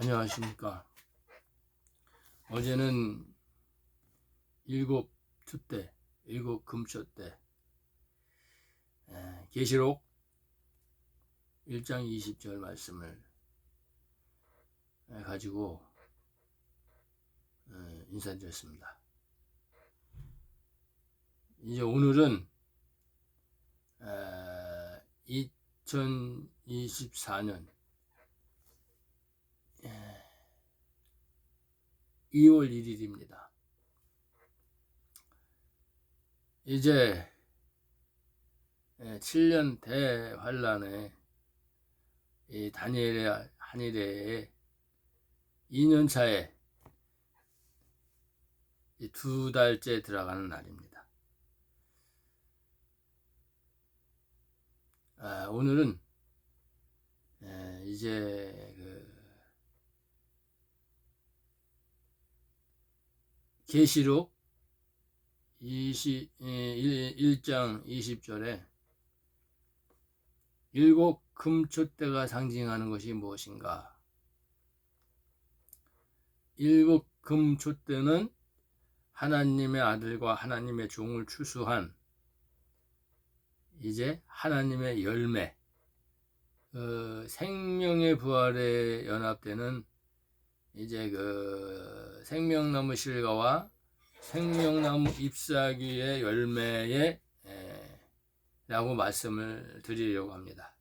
안녕하십니까. 어제는 일곱 투때, 일곱 금초 때 계시록 1장 20절 말씀을 가지고 인사드렸습니다. 이제 오늘은 2024년 2월 1일입니다. 이제 7년 대환란의 이 다니엘의 한일의 2년차에 2달째 들어가는 날입니다. 오늘은 이제 계시록 1장 20절에 일곱 금촛대가 상징하는 것이 무엇인가? 일곱 금촛대는 하나님의 아들과 하나님의 종을 추수한 이제 하나님의 열매, 생명의 부활에 연합되는 이제 생명나무 실과와 생명나무 잎사귀의 열매에 라고 말씀을 드리려고 합니다.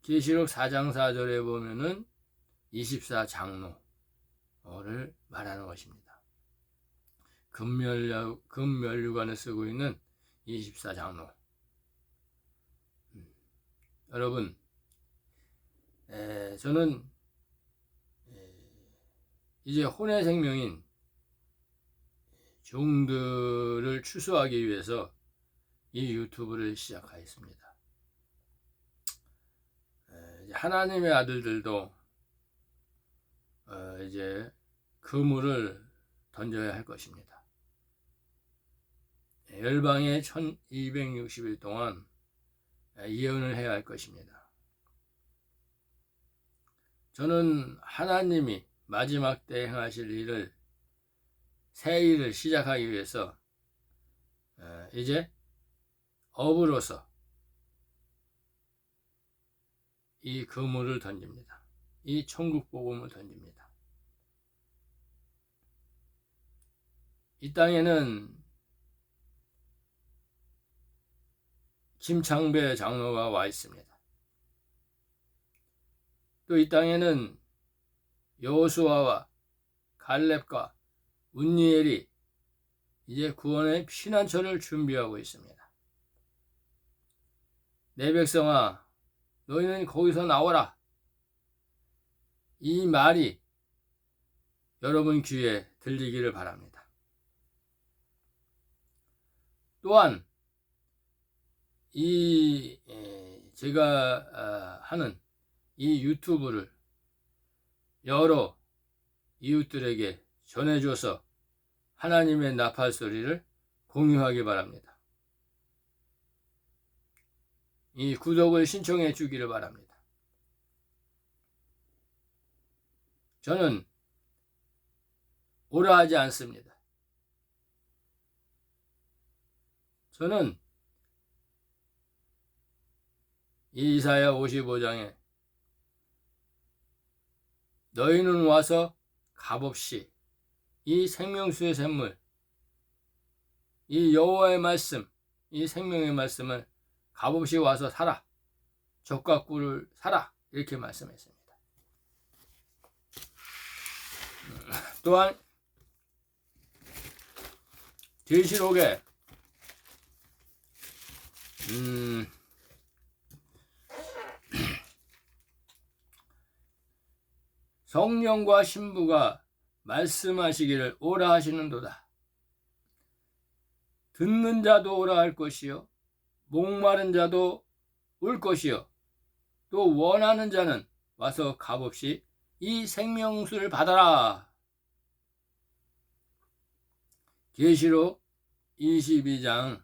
계시록 4장 4절에 보면은 24장로를 말하는 것입니다. 금면류관을 쓰고 있는 24장로. 여러분, 저는 이제 혼의 생명인 종들을 추수하기 위해서 이 유튜브를 시작하였습니다. 하나님의 아들들도 이제 그물을 던져야 할 것입니다. 열방에 1260일 동안 예언을 해야 할 것입니다. 저는 하나님이 마지막 때 행하실 일을, 새 일을 시작하기 위해서 이제 업으로서 이 그물을 던집니다. 이 천국 복음을 던집니다. 이 땅에는 김창배 장로가 와 있습니다. 또 이 땅에는 여호수아와 갈렙과 운니엘이 이제 구원의 피난처를 준비하고 있습니다. 내 백성아, 너희는 거기서 나와라. 이 말이 여러분 귀에 들리기를 바랍니다. 또한 제가 하는 이 유튜브를 여러 이웃들에게 전해줘서 하나님의 나팔 소리를 공유하기 바랍니다. 이 구독을 신청해 주기를 바랍니다. 저는 오라 하지 않습니다. 저는 이사야 55장에 너희는 와서 값없이 이 생명수의 샘물, 이 여호와의 말씀, 이 생명의 말씀을 값없이 와서 사라. 젖과 꿀을 사라. 이렇게 말씀했습니다. 또한 계시록에 성령과 신부가 말씀하시기를 오라 하시는도다. 듣는 자도 오라 할 것이요, 목마른 자도 올 것이요, 또 원하는 자는 와서 값없이 이 생명수를 받아라. 계시록 22장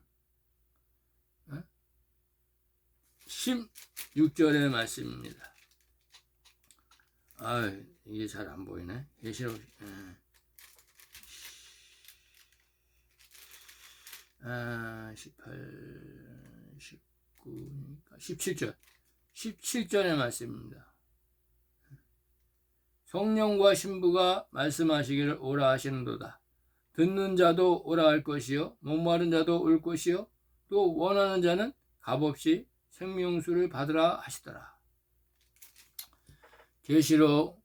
16절의 말씀입니다. 이게 잘 안 보이네. 계시록 18, 19, 17절. 17절의 말씀입니다. 성령과 신부가 말씀하시기를 오라 하시는도다. 듣는 자도 오라 할 것이요 목마른 자도 올 것이요 또 원하는 자는 값없이 생명수를 받으라 하시더라. 계시록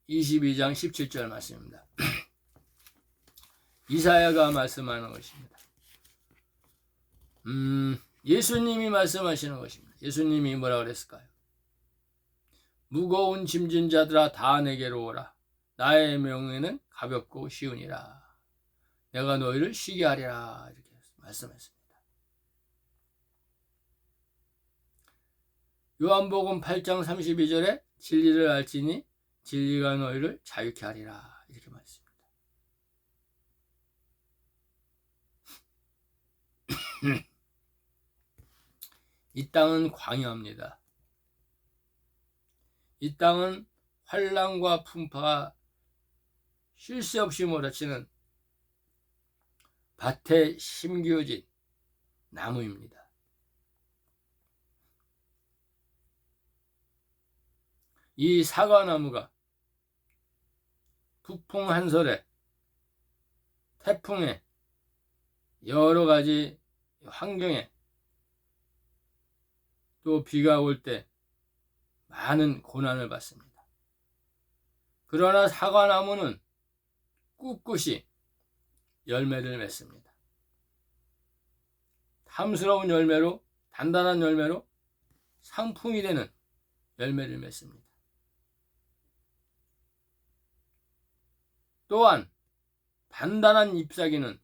22장 17절 말씀입니다. 이사야가 말씀하는 것입니다. 예수님이 말씀하시는 것입니다. 예수님이 뭐라 그랬을까요? 무거운 짐진 자들아 다 내게로 오라. 나의 명예는 가볍고 쉬우니라. 내가 너희를 쉬게 하리라. 이렇게 말씀했습니다. 요한복음 8장 32절에 진리를 알지니 진리가 너희를 자유케 하리라. 이렇게 말했습니다. 이 땅은 광야입니다. 이 땅은 환난과 풍파가 쉴 새 없이 몰아치는 밭에 심겨진 나무입니다. 이 사과나무가 북풍 한설에 태풍에 여러 가지 환경에 또 비가 올 때 많은 고난을 받습니다. 그러나 사과나무는 꿋꿋이 열매를 맺습니다. 탐스러운 열매로, 단단한 열매로 상품이 되는 열매를 맺습니다. 또한 단단한 잎사귀는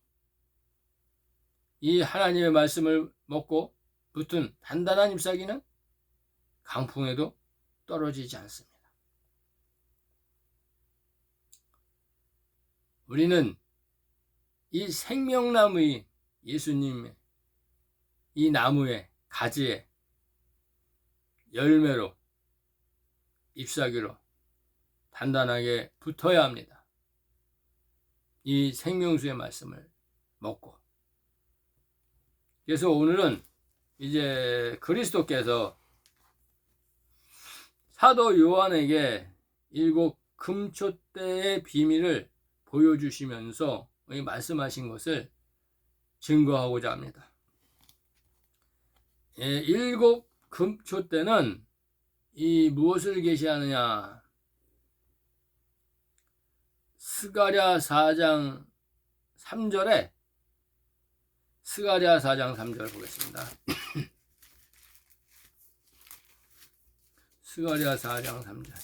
이 하나님의 말씀을 먹고 붙은 단단한 잎사귀는 강풍에도 떨어지지 않습니다. 우리는 이 생명나무의 예수님의 이 나무의 가지에 열매로 잎사귀로 단단하게 붙어야 합니다. 이 생명수의 말씀을 먹고. 그래서 오늘은 이제 그리스도께서 사도 요한에게 7 금초대의 비밀을 보여주시면서 말씀하신 것을 증거하고자 합니다. 7 금초대는 이 무엇을 계시하느냐? 스가랴 4장 3절에 스가랴 4장 3절 보겠습니다. 스가랴 4장 3절.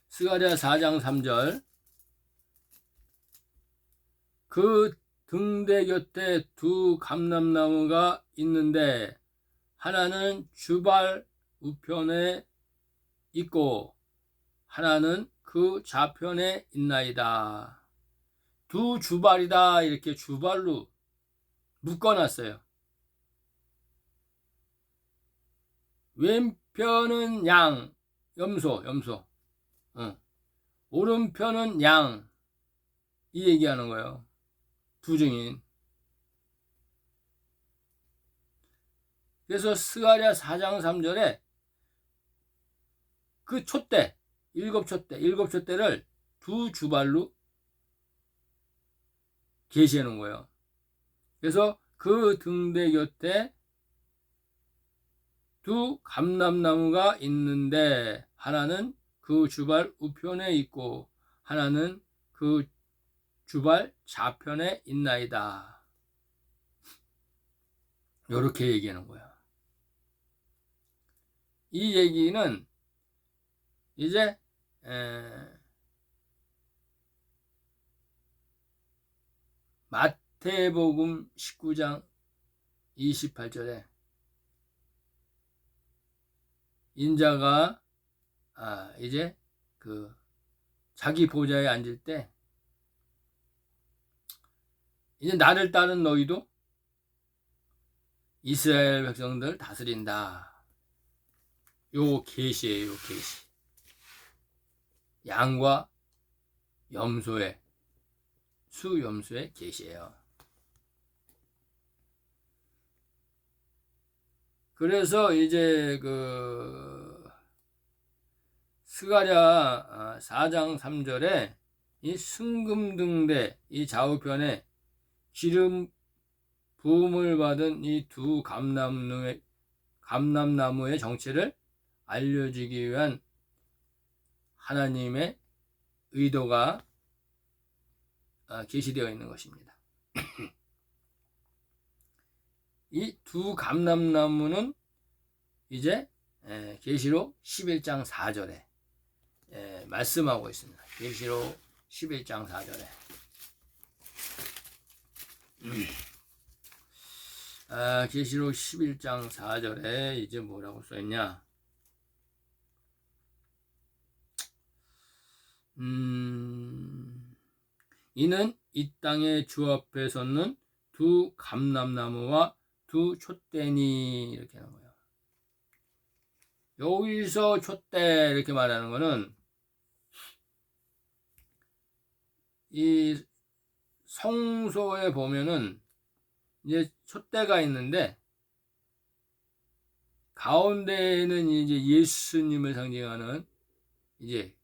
스가랴 4장 3절. 그 등대 곁에 두 감람나무가 있는데 하나는 주발 우편에 있고 하나는 그 좌편에 있나이다. 두 주발이다. 이렇게 주발로 묶어놨어요. 왼편은 양, 염소. 오른편은 양. 이 얘기하는 거예요. 두 증인. 그래서 스가랴 4장 3절에 그 촛대, 7촛대를 두 주발로 계시하는 거예요. 그래서 그 등대 곁에 두 감람나무가 있는데 하나는 그 주발 우편에 있고 하나는 그 주발 좌편에 있나이다. 이렇게 얘기하는 거야. 이 얘기는 이제 마태복음 19장 28절에 인자가 이제 그 자기 보좌에 앉을 때 이제 나를 따른 너희도 이스라엘 백성들 다스린다. 요 계시예요, 요 계시. 양과 염소의 수염소의 계시예요. 그래서 이제 스가랴 4장 3절에 이 승금등대 이 좌우편에 기름 부음을 받은 이 두 감람나무의 정체를 알려주기 위한 하나님의 의도가 계시되어 있는 것입니다. 이 두 감람나무는 이제 계시록 11장 4절에 말씀하고 있습니다. 계시록 11장 4절에 계시록 11장 4절에 이제 뭐라고 써있냐? 이는 이 땅의 주 앞에 섰는 두 감람나무와 두 촛대니 이렇게 하는 거예요. 여기서 촛대 이렇게 말하는 거는 이 성소에 보면은 이제 촛대가 있는데 가운데에는 이제 예수님을 상징하는 이제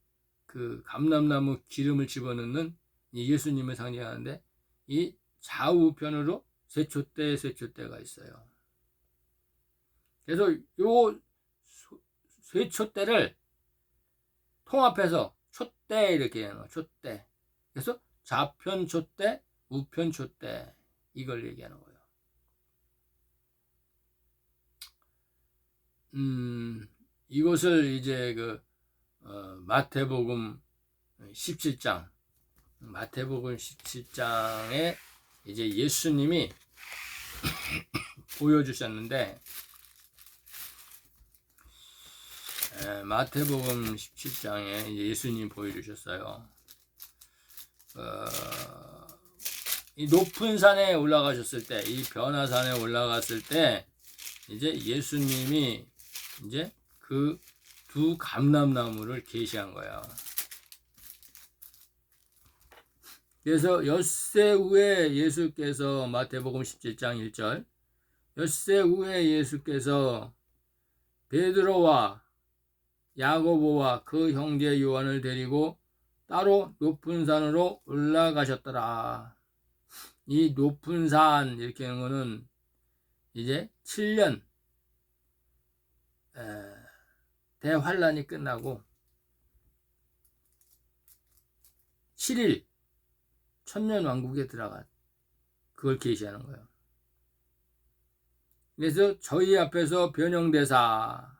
그 감람나무 기름을 집어넣는 예수님을 상징하는데 이 좌우편으로 세 촛대가 있어요. 그래서 요 세 촛대를 통합해서 촛대 이렇게 하는 거예요. 촛대. 그래서 좌편 촛대, 우편 촛대 이걸 얘기하는 거예요. 이것을 이제 마태복음 17장 마태복음 17장에 이제 예수님이 보여주셨는데 마태복음 17장에 예수님이 보여주셨어요. 이 높은 산에 올라가셨을 때, 이 변화산에 올라갔을 때 이제 예수님이 이제 그 두 감람나무를 계시한 거야. 그래서 엿새 후에 예수께서 마태복음 17장 1절 엿새 후에 예수께서 베드로와 야고보와 그 형제 요한을 데리고 따로 높은 산으로 올라가셨더라. 이 높은 산 이렇게 하는 거는 이제 7년 대환란이 끝나고 7일 천년왕국에 들어가 그걸 계시하는 거예요. 그래서 저희 앞에서 변형되사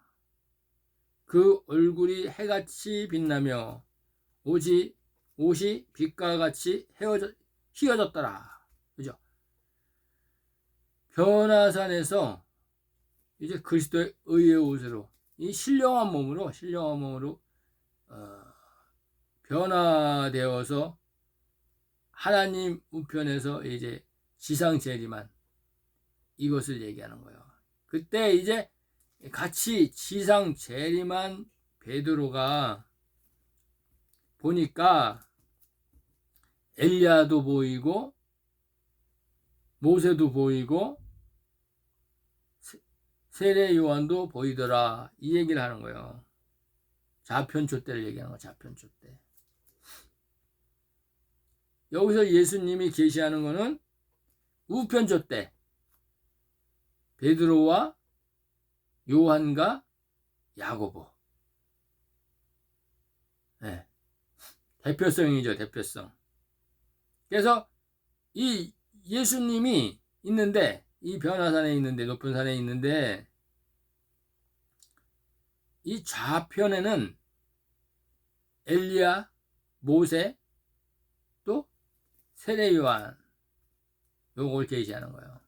그 얼굴이 해같이 빛나며 옷이 빛과 같이 휘어졌더라. 그죠? 변화산에서 이제 그리스도의 의의 옷으로 이 신령한 몸으로 변화되어서 하나님 우편에서 이제 지상 재림한 이것을 얘기하는 거예요. 그때 이제 같이 지상 재림한 베드로가 보니까 엘리야도 보이고 모세도 보이고 세례 요한도 보이더라. 이 얘기를 하는 거예요. 좌편촛대를 얘기하는 거예요. 좌편촛대. 여기서 예수님이 계시하는 거는 우편촛대. 베드로와 요한과 야고보. 네. 대표성이죠. 대표성. 그래서 이 예수님이 있는데 이 변화산에 있는데 높은 산에 있는데 이 좌편에는 엘리야, 모세, 또 세례 요한 요걸 계시하는 거예요.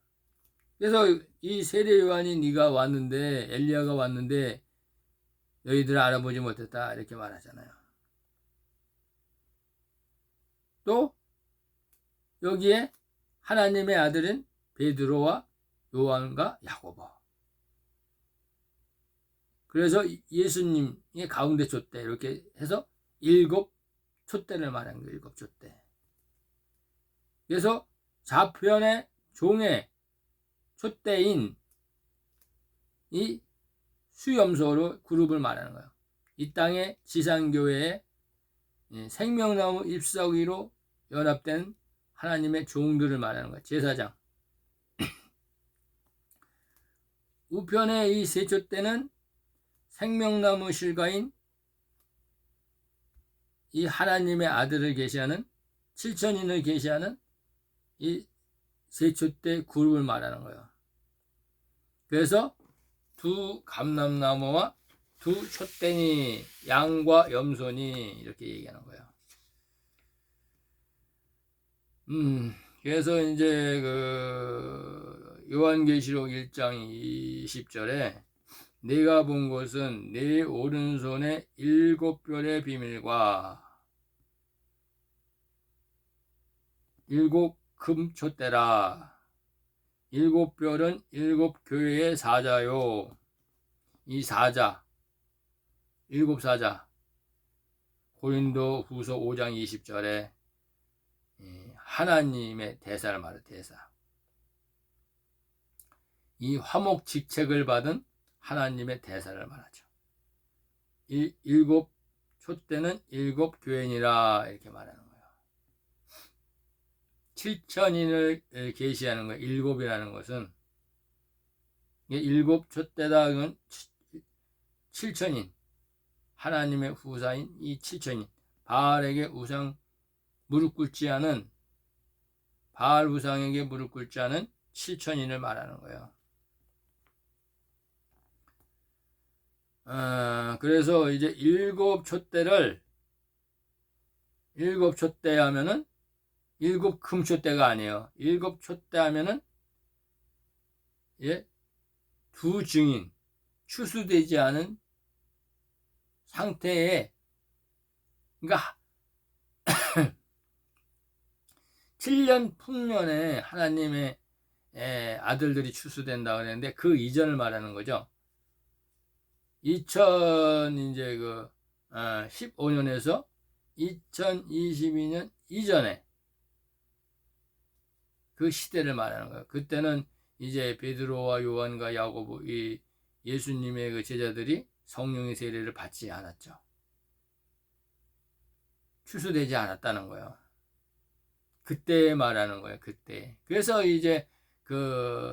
그래서 이 세례 요한이 네가 왔는데 엘리야가 왔는데 너희들 알아보지 못했다 이렇게 말하잖아요. 또 여기에 하나님의 아들인 베드로와 요한과 야고보. 그래서 예수님의 가운데 촛대 이렇게 해서 7 촛대를 말하는 거예요. 7 촛대. 그래서 좌편의 종의 촛대인 이 수염소로 그룹을 말하는 거예요. 이 땅의 지상교회의 생명나무 잎사귀로 연합된 하나님의 종들을 말하는 거예요. 제사장. 우편의 이 세 촛대는 생명나무 실과인 이 하나님의 아들을 계시하는 7천인을 계시하는 이 세 촛대 그룹을 말하는 거예요. 그래서 두 감람나무와 두 촛대니 양과 염소니 이렇게 얘기하는 거예요. 그래서 이제 그 요한계시록 1장 20절에 내가 본 것은 내 오른손에 7별의 비밀과 7 금촛대라. 7별은 7 교회의 사자요. 이 사자, 7 사자. 고린도 후서 5장 20절에 하나님의 대사를 말해. 대사. 이 화목 직책을 받은 하나님의 대사를 말하죠. 이 7 촛대는 7 교회니라 이렇게 말하는 거예요. 7천인을 계시하는 거예요. 7이라는 것은 7 촛대다. 이건 7천인 하나님의 후사인 이 7천인 바알에게 우상 무릎 꿇지 않은 바알 우상에게 무릎 꿇지 않은 7천인을 말하는 거예요. 그래서 이제 7 촛대를 7 촛대 하면은 7 금촛대가 아니에요. 7 촛대 하면은 두 증인 추수되지 않은 상태에 그러니까 7년 풍년에 하나님의 아들들이 추수된다 그랬는데 그 이전을 말하는 거죠. 2015년에서 2022년 이전에 그 시대를 말하는 거예요. 그때는 이제 베드로와 요한과 야고보 이 예수님의 그 제자들이 성령의 세례를 받지 않았죠. 추수되지 않았다는 거예요. 그때 말하는 거예요. 그때. 그래서 이제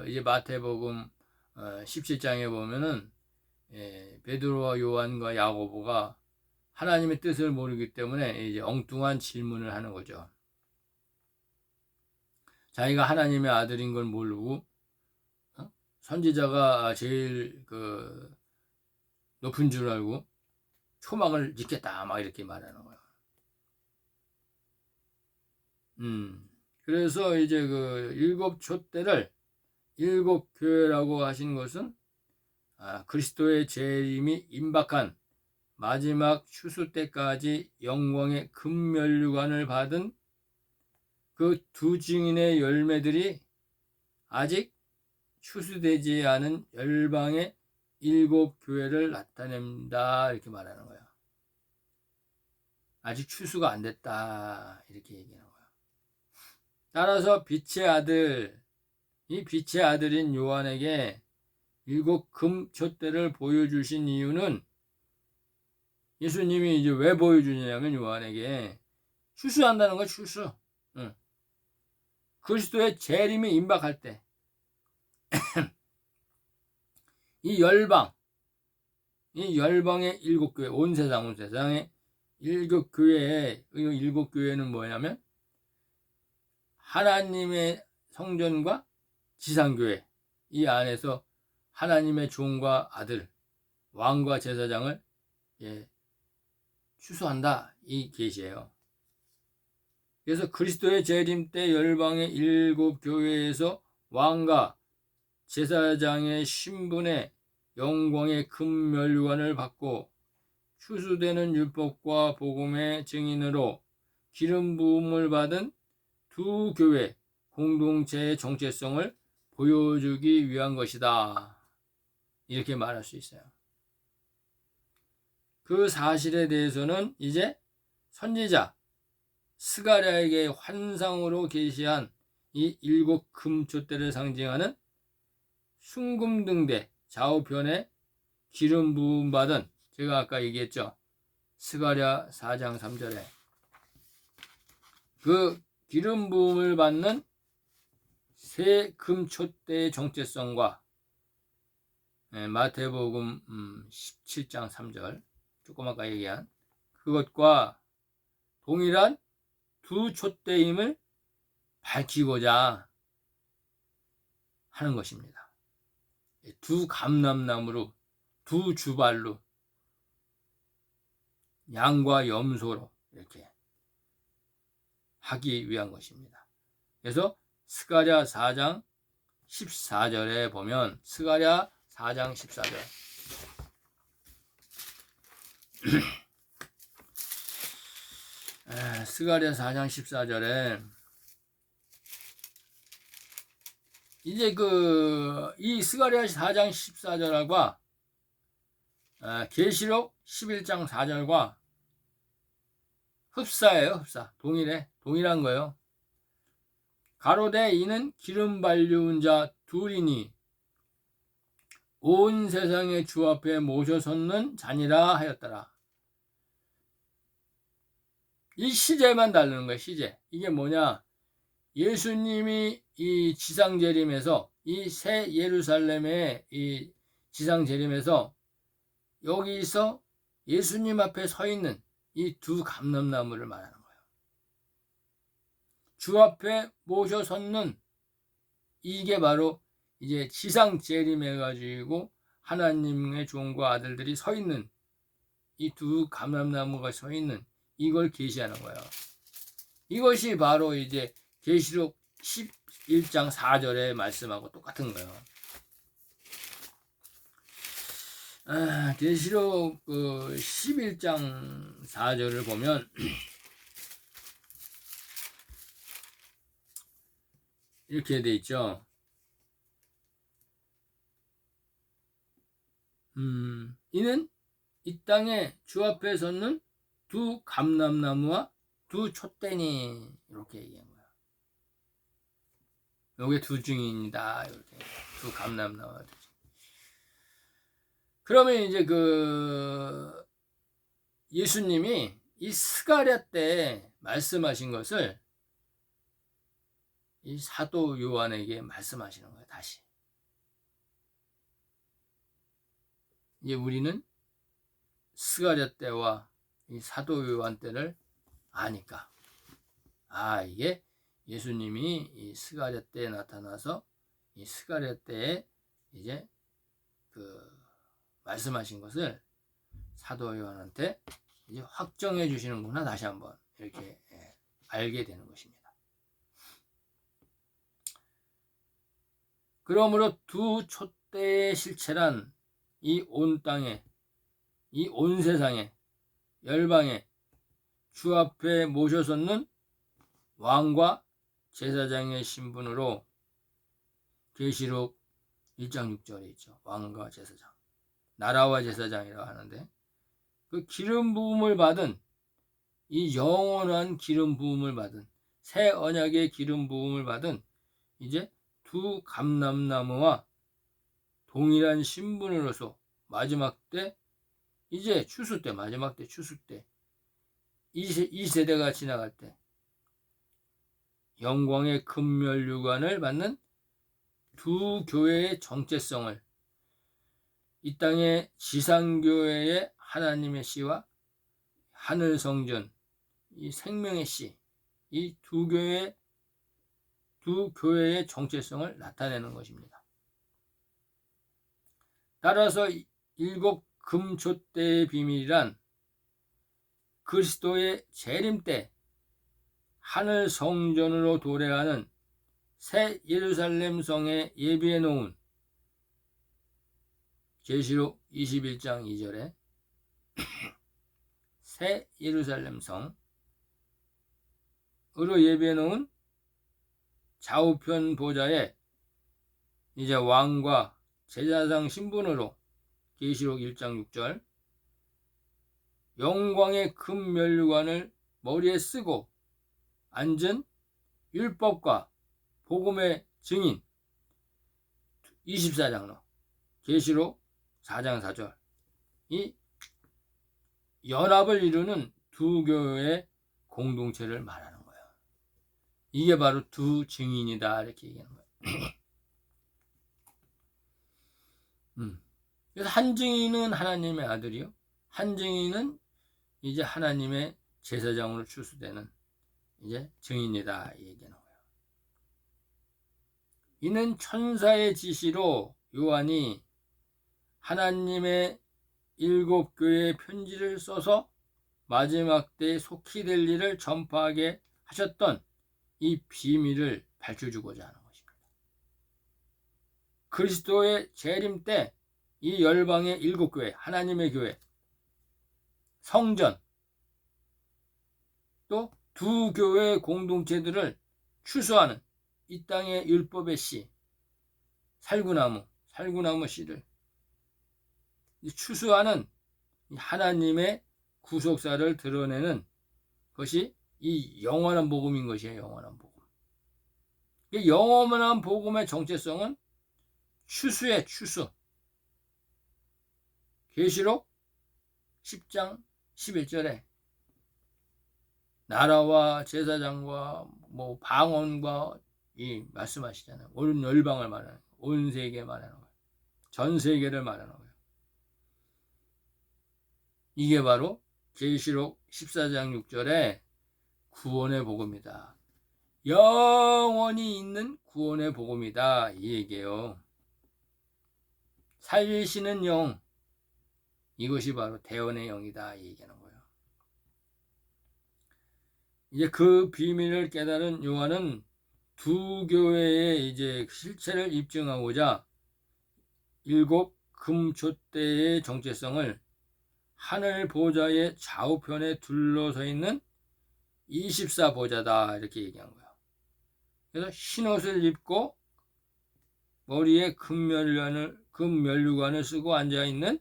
이제 마태복음 17장에 보면은 베드로와 요한과 야고보가 하나님의 뜻을 모르기 때문에 이제 엉뚱한 질문을 하는 거죠. 자기가 하나님의 아들인 걸 모르고 선지자가 제일 높은 줄 알고 초막을 짓겠다 막 이렇게 말하는 거예요. 그래서 이제 7 촛대를 7 교회라고 하신 것은 그리스도의 재림이 임박한 마지막 추수 때까지 영광의 금면류관을 받은 그 두 증인의 열매들이 아직 추수되지 않은 열방의 7 교회를 나타냅니다. 이렇게 말하는 거예요. 아직 추수가 안 됐다. 이렇게 얘기하는 거예요. 따라서 빛의 아들, 이 빛의 아들인 요한에게 7 금촛대를 보여주신 이유는 예수님이 이제 왜 보여주냐면 요한에게 추수한다는 거야. 추수. 그리스도의 재림이 임박할 때 이 열방의 7 교회, 온 세상의 7 교회의 7 교회는 뭐냐면 하나님의 성전과 지상교회 이 안에서 하나님의 종과 아들, 왕과 제사장을 추수한다 이 계시예요. 그래서 그리스도의 재림 때 열방의 7 교회에서 왕과 제사장의 신분의 영광의 금면류관을 받고 추수되는 율법과 복음의 증인으로 기름 부음을 받은 두 교회 공동체의 정체성을 보여주기 위한 것이다. 이렇게 말할 수 있어요. 그 사실에 대해서는 이제 선지자 스가랴에게 환상으로 계시한 이 7금촛대를 상징하는 숭금등대 좌우편에 기름 부음 받은, 제가 아까 얘기했죠, 스가랴 4장 3절에 그 기름 부음을 받는 새 금촛대의 정체성과 마태복음 17장 3절 조금 아까 얘기한 그것과 동일한 두 촛대임을 밝히고자 하는 것입니다. 두 감람나무로, 두 주발로, 양과 염소로 이렇게 하기 위한 것입니다. 그래서 스가랴 4장 14절에 보면, 스가랴 4장 14절 스가랴 4장 14절에 이제 이 스가랴 4장 14절과 계시록 11장 4절과 흡사예요. 흡사. 동일한 거예요. 가로되 이는 기름 발리운 자 둘이니 온 세상의 주 앞에 모셔 섰는 자니라 하였더라. 이 시제만 다루는 거예요. 시제. 이게 뭐냐? 예수님이 이 지상 재림에서, 이 새 예루살렘의 이 지상 재림에서 여기서 예수님 앞에 서 있는 이 두 감람나무를 말하는 거예요. 주 앞에 모셔 섰는, 이게 바로 이제 지상 재림해 가지고 하나님의 종과 아들들이 서 있는, 이 두 감람나무가 서 있는 이걸 계시하는 거예요. 이것이 바로 이제 계시록 11장 4절의 말씀하고 똑같은 거예요. 계시록 11장 4절을 보면 이렇게 돼 있죠. 이는 이 땅에 주 앞에 섰는 두 감람나무와 두 촛대니, 이렇게 얘기한 거야. 요게 두 증인이다. 이렇게 두 감람나무와 두 증인. 그러면 이제 예수님이 이 스가랴 때 말씀하신 것을 이 사도 요한에게 말씀하시는 거예요. 다시. 이제 우리는 스가랴 때와 이 사도 요한 때를 아니까, 이게 예수님이 이 스가랴 때에 나타나서 이 스가랴 때에 이제 말씀하신 것을 사도 요한한테 이제 확정해 주시는구나, 다시 한번 이렇게 알게 되는 것입니다. 그러므로 두 촛대의 실체란 이 온 땅에, 이 온 세상에, 열방에 주 앞에 모셔 섰는 왕과 제사장의 신분으로 계시록 1장 6절에 있죠. 왕과 제사장, 나라와 제사장이라고 하는데, 그 기름 부음을 받은, 이 영원한 기름 부음을 받은, 새 언약의 기름 부음을 받은 이제 두 감람나무와 동일한 신분으로서 마지막 때, 이제 추수 때, 마지막 때 추수 때, 이 세대가 지나갈 때 영광의 금면류관을 받는 두 교회의 정체성을, 이 땅의 지상교회의 하나님의 씨와 하늘 성전, 이 생명의 씨, 이 두 교회의 정체성을 나타내는 것입니다. 따라서 7금촛대의 비밀이란 그리스도의 재림 때 하늘 성전으로 도래하는 새 예루살렘 성에 예비해 놓은, 계시록 21장 2절에 새 예루살렘 성으로 예비해 놓은 좌우편 보좌에 이제 왕과 제사장 신분으로 계시록 1장 6절 영광의 금 면류관을 머리에 쓰고 앉은 율법과 복음의 증인 24장로 계시록 4장 4절 이 연합을 이루는 두 교회의 공동체를 말하는 거예요. 이게 바로 두 증인이다 이렇게 얘기하는 거예요. 그래서 한 증인은 하나님의 아들이요, 한 증인은 이제 하나님의 제사장으로 추수되는 이제 증인이다 이 얘기하는 거예요. 이는 천사의 지시로 요한이 하나님의 7교회의 편지를 써서 마지막 때에 속히 될 일을 전파하게 하셨던 이 비밀을 밝혀주고자 하는 것입니다. 그리스도의 재림 때 이 열방의 7교회, 하나님의 교회, 성전, 또 두 교회의 공동체들을 추수하는 이 땅의 율법의 씨, 살구나무 씨를 추수하는 하나님의 구속사를 드러내는 것이 이 영원한 복음인 것이에요. 영원한 복음. 이 영원한 복음의 정체성은 추수의 추수. 계시록 10장 11절에 나라와 제사장과 방언과 이 말씀하시잖아요. 온 열방을 말하는 거예요. 온 세계 말하는 거예요. 전 세계를 말하는 거예요. 이게 바로 계시록 14장 6절에 구원의 복음이다. 영원히 있는 구원의 복음이다. 이 얘기예요. 살리시는 영, 이것이 바로 대언의 영이다. 이 얘기하는 거예요. 이제 그 비밀을 깨달은 요한은 두 교회의 이제 실체를 입증하고자 7 금촛대의 정체성을 하늘 보좌의 좌우편에 둘러서 있는 24보좌다 이렇게 얘기한 거예요. 그래서 흰옷을 입고 머리에 금면류관을 쓰고 앉아있는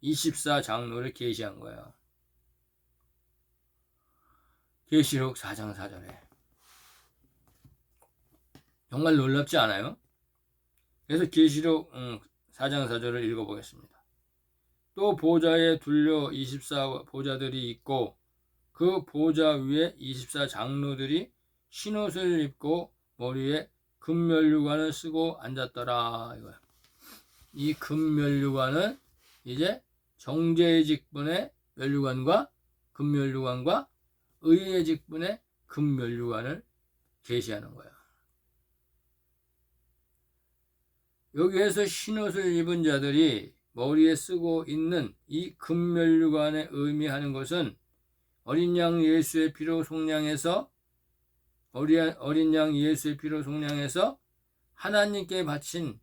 24장로를 계시한 거예요. 계시록 4장 4절에 정말 놀랍지 않아요? 그래서 계시록 4장 4절을 읽어보겠습니다. 또 보좌에 둘려 24보좌들이 있고 그 보좌 위에 24장로들이 흰옷을 입고 머리에 금면류관을 쓰고 앉았더라 이거야. 이 금면류관은 이제 정죄의 직분의 면류관과 금면류관과 의의 직분의 금면류관을 계시하는 거야. 여기에서 흰옷을 입은 자들이 머리에 쓰고 있는 이 금면류관에 의미하는 것은 어린 양 예수의 피로 속량해서 하나님께 바친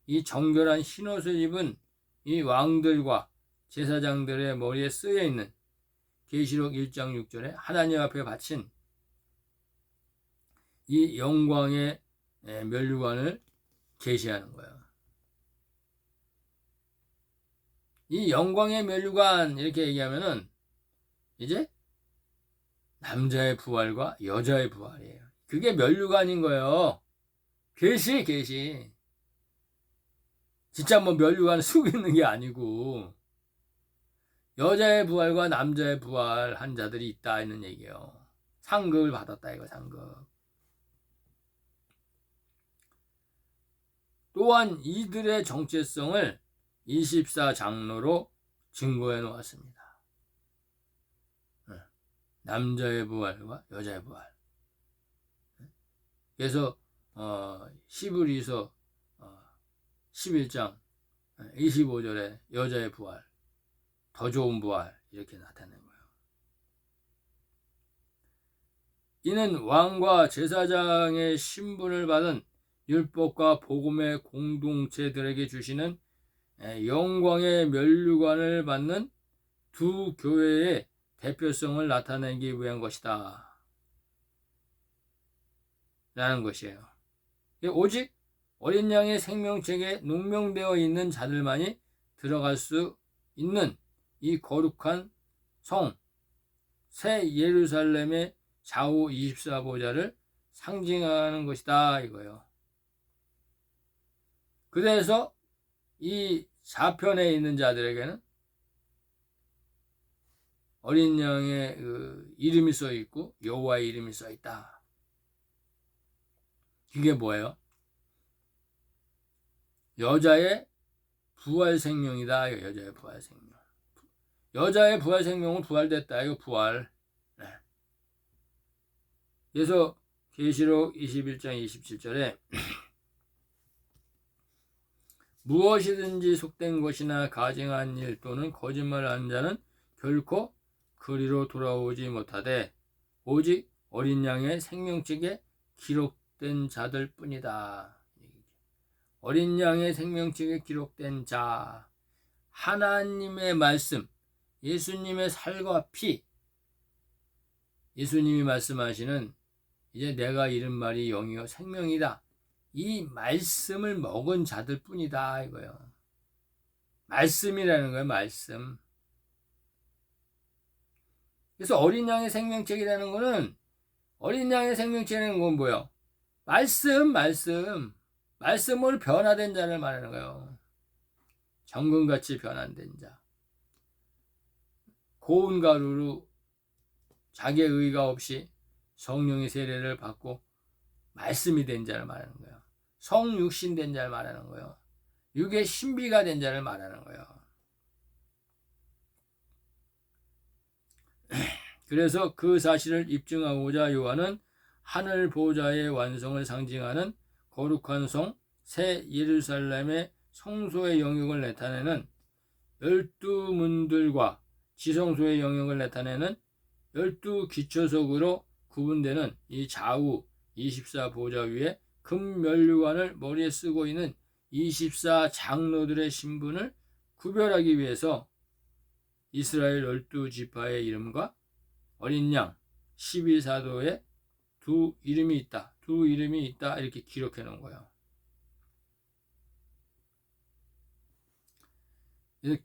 이 정결한 흰옷을 입은 이 왕들과 제사장들의 머리에 쓰여 있는 계시록 1장 6절에 하나님 앞에 바친 이 영광의 면류관을 계시하는 거예요. 이 영광의 면류관 이렇게 얘기하면은 이제 남자의 부활과 여자의 부활이에요. 그게 면류관인 거예요. 계시. 진짜 면류관을 쓰고 있는 게 아니고 여자의 부활과 남자의 부활한 자들이 있다 있는 얘기예요. 상급을 받았다 이거 상급. 또한 이들의 정체성을 24장로로 증거해 놓았습니다. 남자의 부활과 여자의 부활. 그래서 히브리서 11장 25절에 여자의 부활, 더 좋은 부활 이렇게 나타낸 거예요. 이는 왕과 제사장의 신분을 받은 율법과 복음의 공동체들에게 주시는 영광의 면류관을 받는 두 교회의 대표성을 나타내기 위한 것이다 라는 것이에요. 오직 어린 양의 생명책에 농명되어 있는 자들만이 들어갈 수 있는 이 거룩한 성, 새 예루살렘의 좌우 24보좌를 상징하는 것이다 이거예요. 그래서 이 좌편에 있는 자들에게는 어린 양의 그 이름이 써 있고 여호와의 이름이 써 있다. 이게 뭐예요? 여자의 부활 생명이다. 여자의 부활 생명. 여자의 부활 생명은 부활됐다. 이거 부활. 네. 그래서 계시록 21장 27절에 무엇이든지 속된 것이나 가증한 일 또는 거짓말하는 자는 결코 그리로 돌아오지 못하되 오직 어린 양의 생명책에 기록된 자들 뿐이다. 어린 양의 생명책에 기록된 자, 하나님의 말씀, 예수님의 살과 피, 예수님이 말씀하시는 이제 내가 이른 말이 영이요 생명이다. 이 말씀을 먹은 자들 뿐이다 이거예요. 말씀이라는 거예요. 말씀. 그래서 어린 양의 생명책이라는 거는 어린 양의 생명책이라는 건 뭐예요? 말씀으로 변화된 자를 말하는 거예요. 정금같이 변화된 자. 고운 가루로 자기의 의가 없이 성령의 세례를 받고 말씀이 된 자를 말하는 거예요. 성육신 된 자를 말하는 거예요. 육의 신비가 된 자를 말하는 거예요. 그래서 그 사실을 입증하고자 요한은 하늘 보좌의 완성을 상징하는 거룩한 성, 새 예루살렘의 성소의 영역을 나타내는 12문들과 지성소의 영역을 나타내는 12기초석으로 구분되는 이 좌우 24보좌 위에 금면류관을 머리에 쓰고 있는 24장로들의 신분을 구별하기 위해서 이스라엘 12지파의 이름과 어린 양 12사도의 두 이름이 있다 이렇게 기록해 놓은 거예요.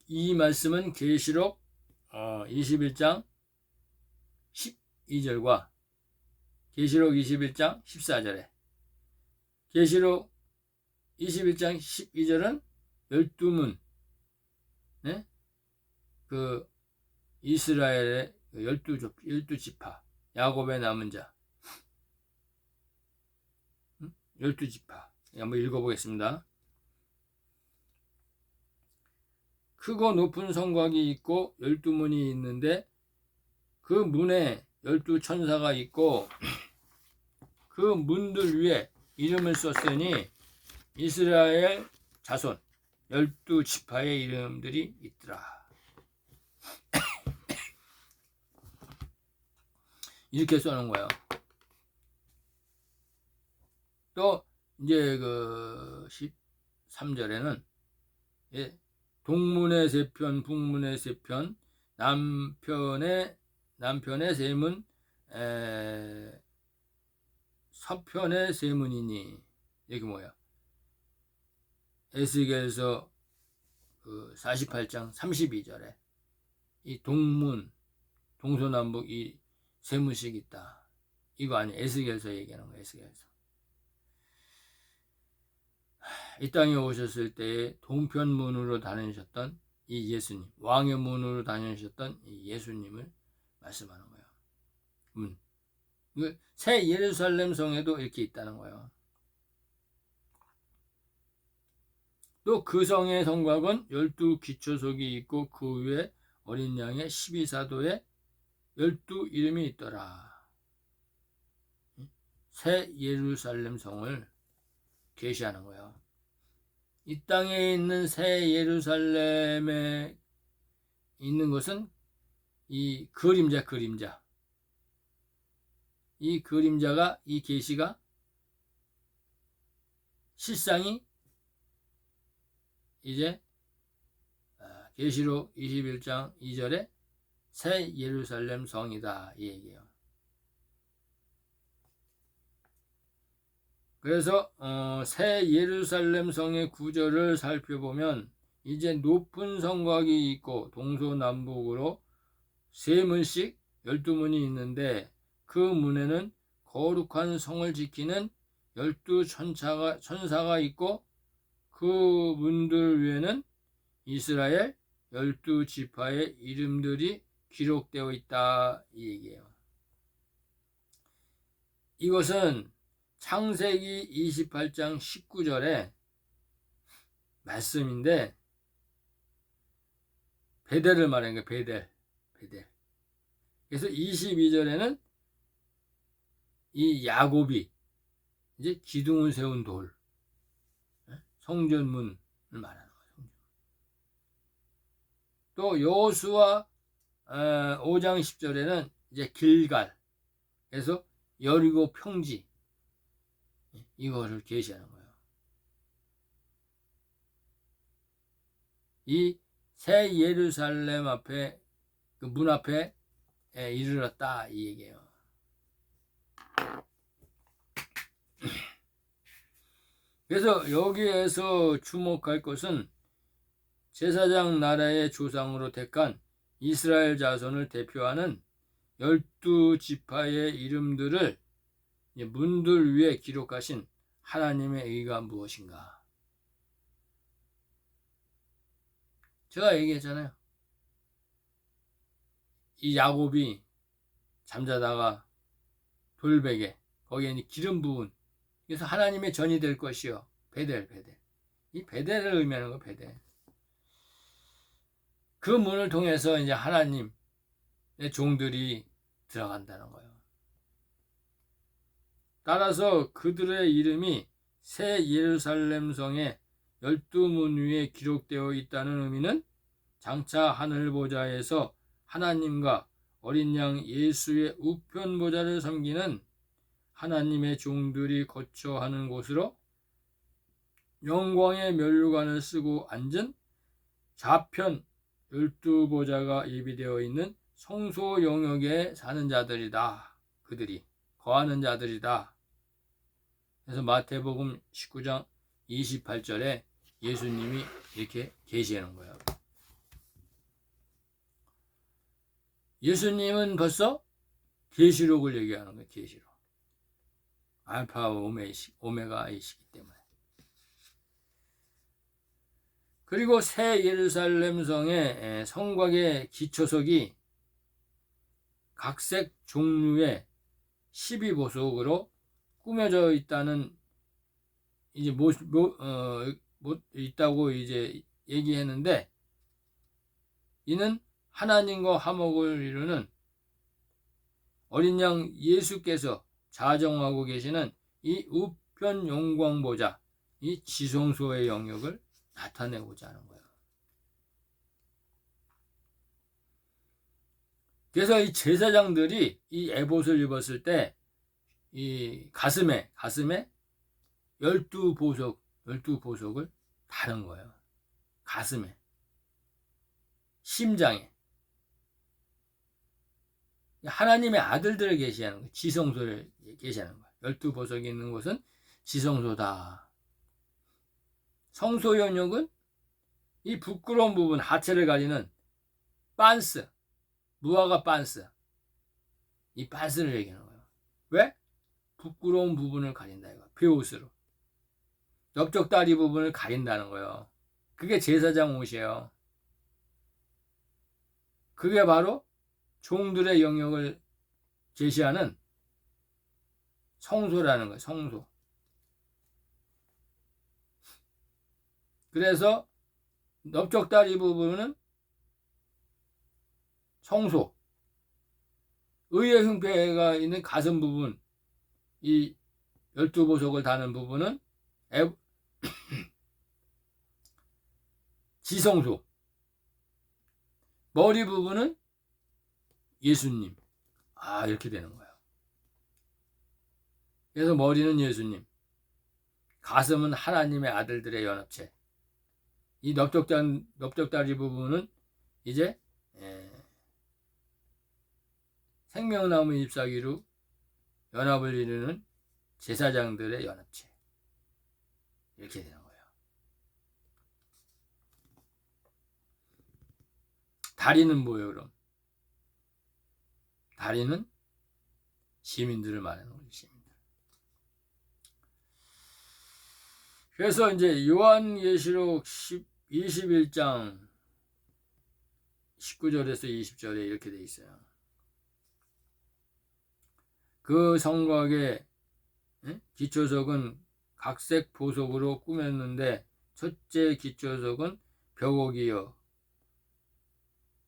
이 말씀은 계시록 21장 12절과 계시록 21장 14절에 계시록 21장 12절은 12문 네? 그 이스라엘의 12지파 야곱의 남은 자 12지파 한번 읽어보겠습니다. 크고 높은 성곽이 있고 12문이 있는데 그 문에 12천사가 있고 그 문들 위에 이름을 썼으니 이스라엘 자손 12지파의 이름들이 있더라. 이렇게 써놓은 거예요. 또 이제 그 13절에는 동문의 세 편, 북문의 세 편, 남편의 세 문, 서편의 세 문이니 이게 뭐야? 에스겔서 그 48장 32절에 이 동문, 동서남북 이 세 문씩 있다. 이거 아니 에스겔서 얘기하는 거야. 에스겔서. 이 땅에 오셨을 때 동편문으로 다니셨던 이 예수님, 왕의 문으로 다니셨던 이 예수님을 말씀하는 거예요. 문. 새 예루살렘 성에도 이렇게 있다는 거예요. 또 그 성의 성곽은 12기초석이 있고 그 위에 어린 양의 12사도의 12 이름이 있더라. 새 예루살렘 성을 계시하는 거예요. 이 땅에 있는 새 예루살렘에 있는 것은 이 그림자. 이 그림자가 이 계시가 실상이 이제 계시록 21장 2절에 새 예루살렘 성이다 이 얘기예요. 그래서 새 예루살렘 성의 구절을 살펴보면 이제 높은 성곽이 있고 동서남북으로 세 문씩 12문이 있는데 그 문에는 거룩한 성을 지키는 12천사가 있고 그 문들 위에는 이스라엘 12지파의 이름들이 기록되어 있다 이 얘기예요. 이것은 창세기 28장 19절의 말씀인데 베델을 말하는 거예요. 베델. 그래서 22절에는 이 야곱이 이제 기둥을 세운 돌, 성전문을 말하는 거예요. 또 여호수아 5장 10절에는 이제 길갈, 그래서 여리고 평지, 이거를 계시하는 거예요. 이 새 예루살렘 앞에 그 문 앞에 이르렀다 이 얘기예요. 그래서 여기에서 주목할 것은 제사장 나라의 조상으로 택한 이스라엘 자손을 대표하는 12지파의 이름들을 문들 위에 기록하신 하나님의 의가 무엇인가? 제가 얘기했잖아요. 이 야곱이 잠자다가 돌베개 거기에 기름 부은 그래서 하나님의 전이 될 것이요. 베델. 이 베델을 의미하는 거 베델. 그 문을 통해서 이제 하나님의 종들이 들어간다는 거예요. 따라서 그들의 이름이 새 예루살렘 성의 12문 위에 기록되어 있다는 의미는 장차 하늘 보좌에서 하나님과 어린 양 예수의 우편 보좌를 섬기는 하나님의 종들이 거처하는 곳으로 영광의 면류관을 쓰고 앉은 좌편 12보좌가 예비되어 있는 성소 영역에 사는 자들이다. 그들이 거하는 자들이다. 그래서 마태복음 19장 28절에 예수님이 이렇게 계시하는 거예요. 예수님은 벌써 계시록을 얘기하는 거예요. 계시록. 알파와 오메가이시기 때문에. 그리고 새 예루살렘 성의 성곽의 기초석이 각색 종류의 12보석으로 꾸며져 있다는 이제 있다고 이제 얘기했는데 이는 하나님과 화목을 이루는 어린 양 예수께서 자정하고 계시는 이 우편 영광 보좌, 이 지성소의 영역을 나타내고자 하는 거예요. 그래서 이 제사장들이 이 에봇을 입었을 때 이 가슴에 12보석을 다는 거예요. 가슴에, 심장에. 하나님의 아들들을 계시하는 거예요. 지성소를 계시하는 거예요. 12보석이 있는 곳은 지성소다. 성소 영역은 이 부끄러운 부분, 하체를 가리는 빤스, 무화과 빤스, 이 빤스를 얘기하는 거예요. 왜? 부끄러운 부분을 가린다 이거. 베옷으로. 넓적 다리 부분을 가린다는 거예요. 그게 제사장 옷이에요. 그게 바로 종들의 영역을 제시하는 성소라는 거예요. 성소. 그래서 넓적 다리 부분은 성소. 의의 형태가 있는 가슴 부분, 이 12보석을 다는 부분은 지성소. 머리 부분은 예수님. 이렇게 되는 거예요. 그래서 머리는 예수님, 가슴은 하나님의 아들들의 연합체. 이 넓적다리 부분은 이제 생명나무 잎사귀로 연합을 이루는 제사장들의 연합체. 이렇게 되는 거예요. 다리는 뭐예요, 그럼? 다리는 시민들을 말하는 거죠, 시민들. 그래서 이제 요한계시록 21장 19절에서 20절에 이렇게 돼 있어요. 그 성곽의 기초석은 각색 보석으로 꾸몄는데 첫째 기초석은 벽옥이요,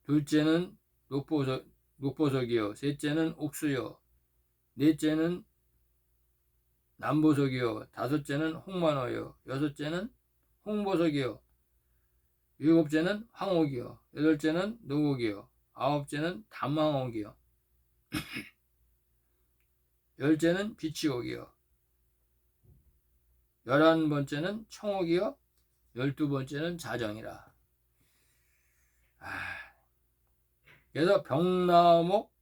둘째는 녹보석이요, 셋째는 옥수요, 넷째는 남보석이요, 다섯째는 홍만호요, 여섯째는 홍보석이요, 일곱째는 황옥이요, 여덟째는 노옥이요, 아홉째는 담황옥이요, 열째는 비치옥이요, 11번째는 청옥이요, 12번째는 자정이라. 그래서 병나목,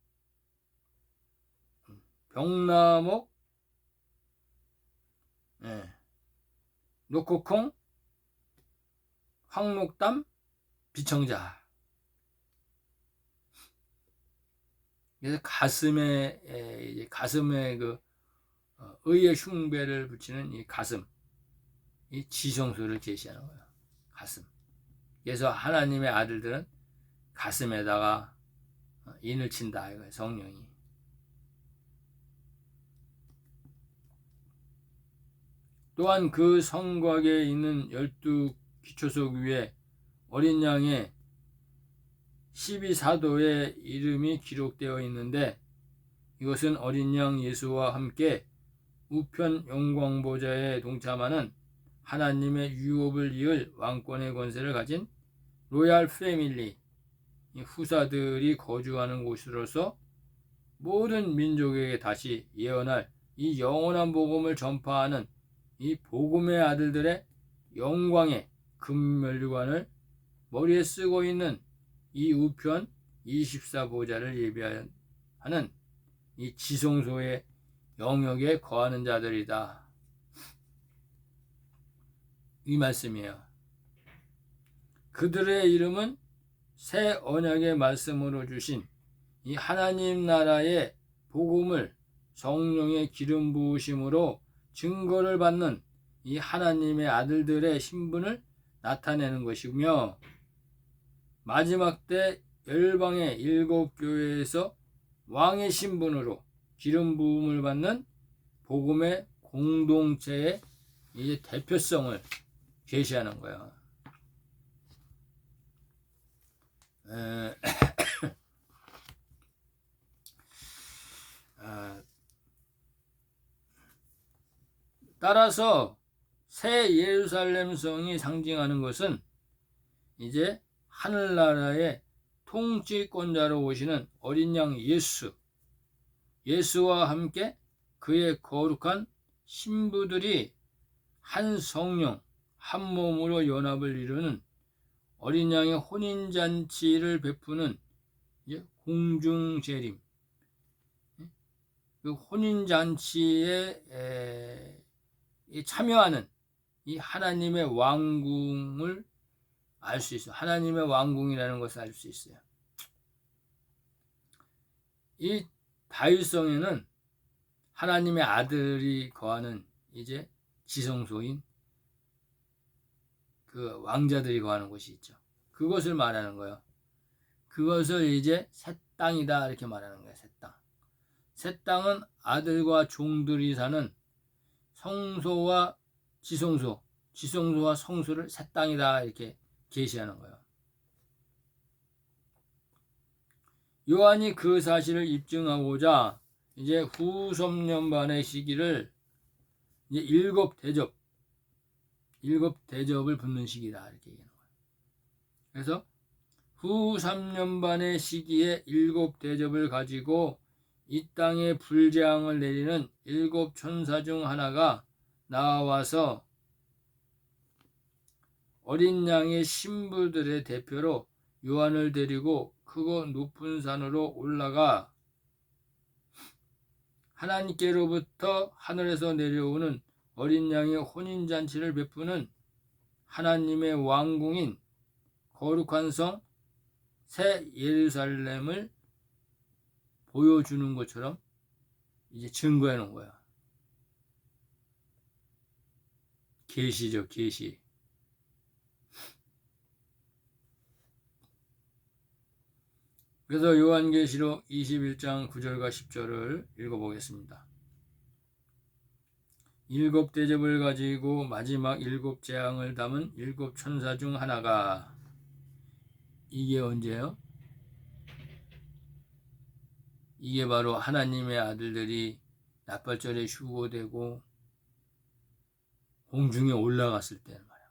녹코콩, 황록담, 비청자. 그래서 가슴에 그 의의 흉배를 붙이는 이 가슴, 이 지성소를 제시하는 거예요. 가슴. 그래서 하나님의 아들들은 가슴에다가 인을 친다, 이거예요, 성령이. 또한 그 성곽에 있는 12기초석 위에 어린 양의 12사도의 이름이 기록되어 있는데, 이것은 어린 양 예수와 함께 우편 영광보좌에 동참하는 하나님의 유업을 이을 왕권의 권세를 가진 로얄 패밀리 후사들이 거주하는 곳으로서 모든 민족에게 다시 예언할 이 영원한 복음을 전파하는 이 복음의 아들들의 영광의 금멸관을 머리에 쓰고 있는 이 우편 24보좌를 예비하는 이 지성소의 영역에 거하는 자들이다, 이 말씀이에요. 그들의 이름은 새 언약의 말씀으로 주신 이 하나님 나라의 복음을 성령의 기름 부으심으로 증거를 받는 이 하나님의 아들들의 신분을 나타내는 것이며, 마지막 때 열방의 7교회에서 왕의 신분으로 기름 부음을 받는 복음의 공동체의 이 대표성을 제시하는 거예요. 따라서 새 예루살렘 성이 상징하는 것은 이제 하늘나라의 통치권자로 오시는 어린 양 예수와 함께 그의 거룩한 신부들이 한 성령 한 몸으로 연합을 이루는 어린 양의 혼인잔치를 베푸는 공중재림, 그 혼인잔치에 참여하는 이 하나님의 왕궁을 알 수 있어요. 하나님의 왕궁이라는 것을 알 수 있어요. 이 다윗성에는 하나님의 아들이 거하는 이제 지성소인 그 왕자들이 거하는 곳이 있죠. 그것을 말하는 거예요. 그것을 이제 새 땅이다, 이렇게 말하는 거예요. 새 땅. 새 땅은 아들과 종들이 사는 성소와 지성소와 성소를 새 땅이다, 이렇게 계시하는 거예요. 요한이 그 사실을 입증하고자 이제 후섭년반의 시기를 이제 일곱 대접을 붙는 시기다, 이렇게 얘기하는 거예요. 그래서 후 3년반의 시기에 7대접을 가지고 이 땅에 불재앙을 내리는 7천사 중 하나가 나와서 어린 양의 신부들의 대표로 요한을 데리고 크고 높은 산으로 올라가 하나님께로부터 하늘에서 내려오는 어린 양의 혼인잔치를 베푸는 하나님의 왕궁인 거룩한 성 새 예루살렘을 보여주는 것처럼 이제 증거해 놓은 거야. 계시죠, 계시. 그래서 요한계시록 21장 9절과 10절을 읽어보겠습니다. 일곱 대접을 가지고 마지막 일곱 재앙을 담은 일곱 천사 중 하나가, 이게 언제요? 이게 바로 하나님의 아들들이 납발절에 휴거되고 공중에 올라갔을 때는 말이야.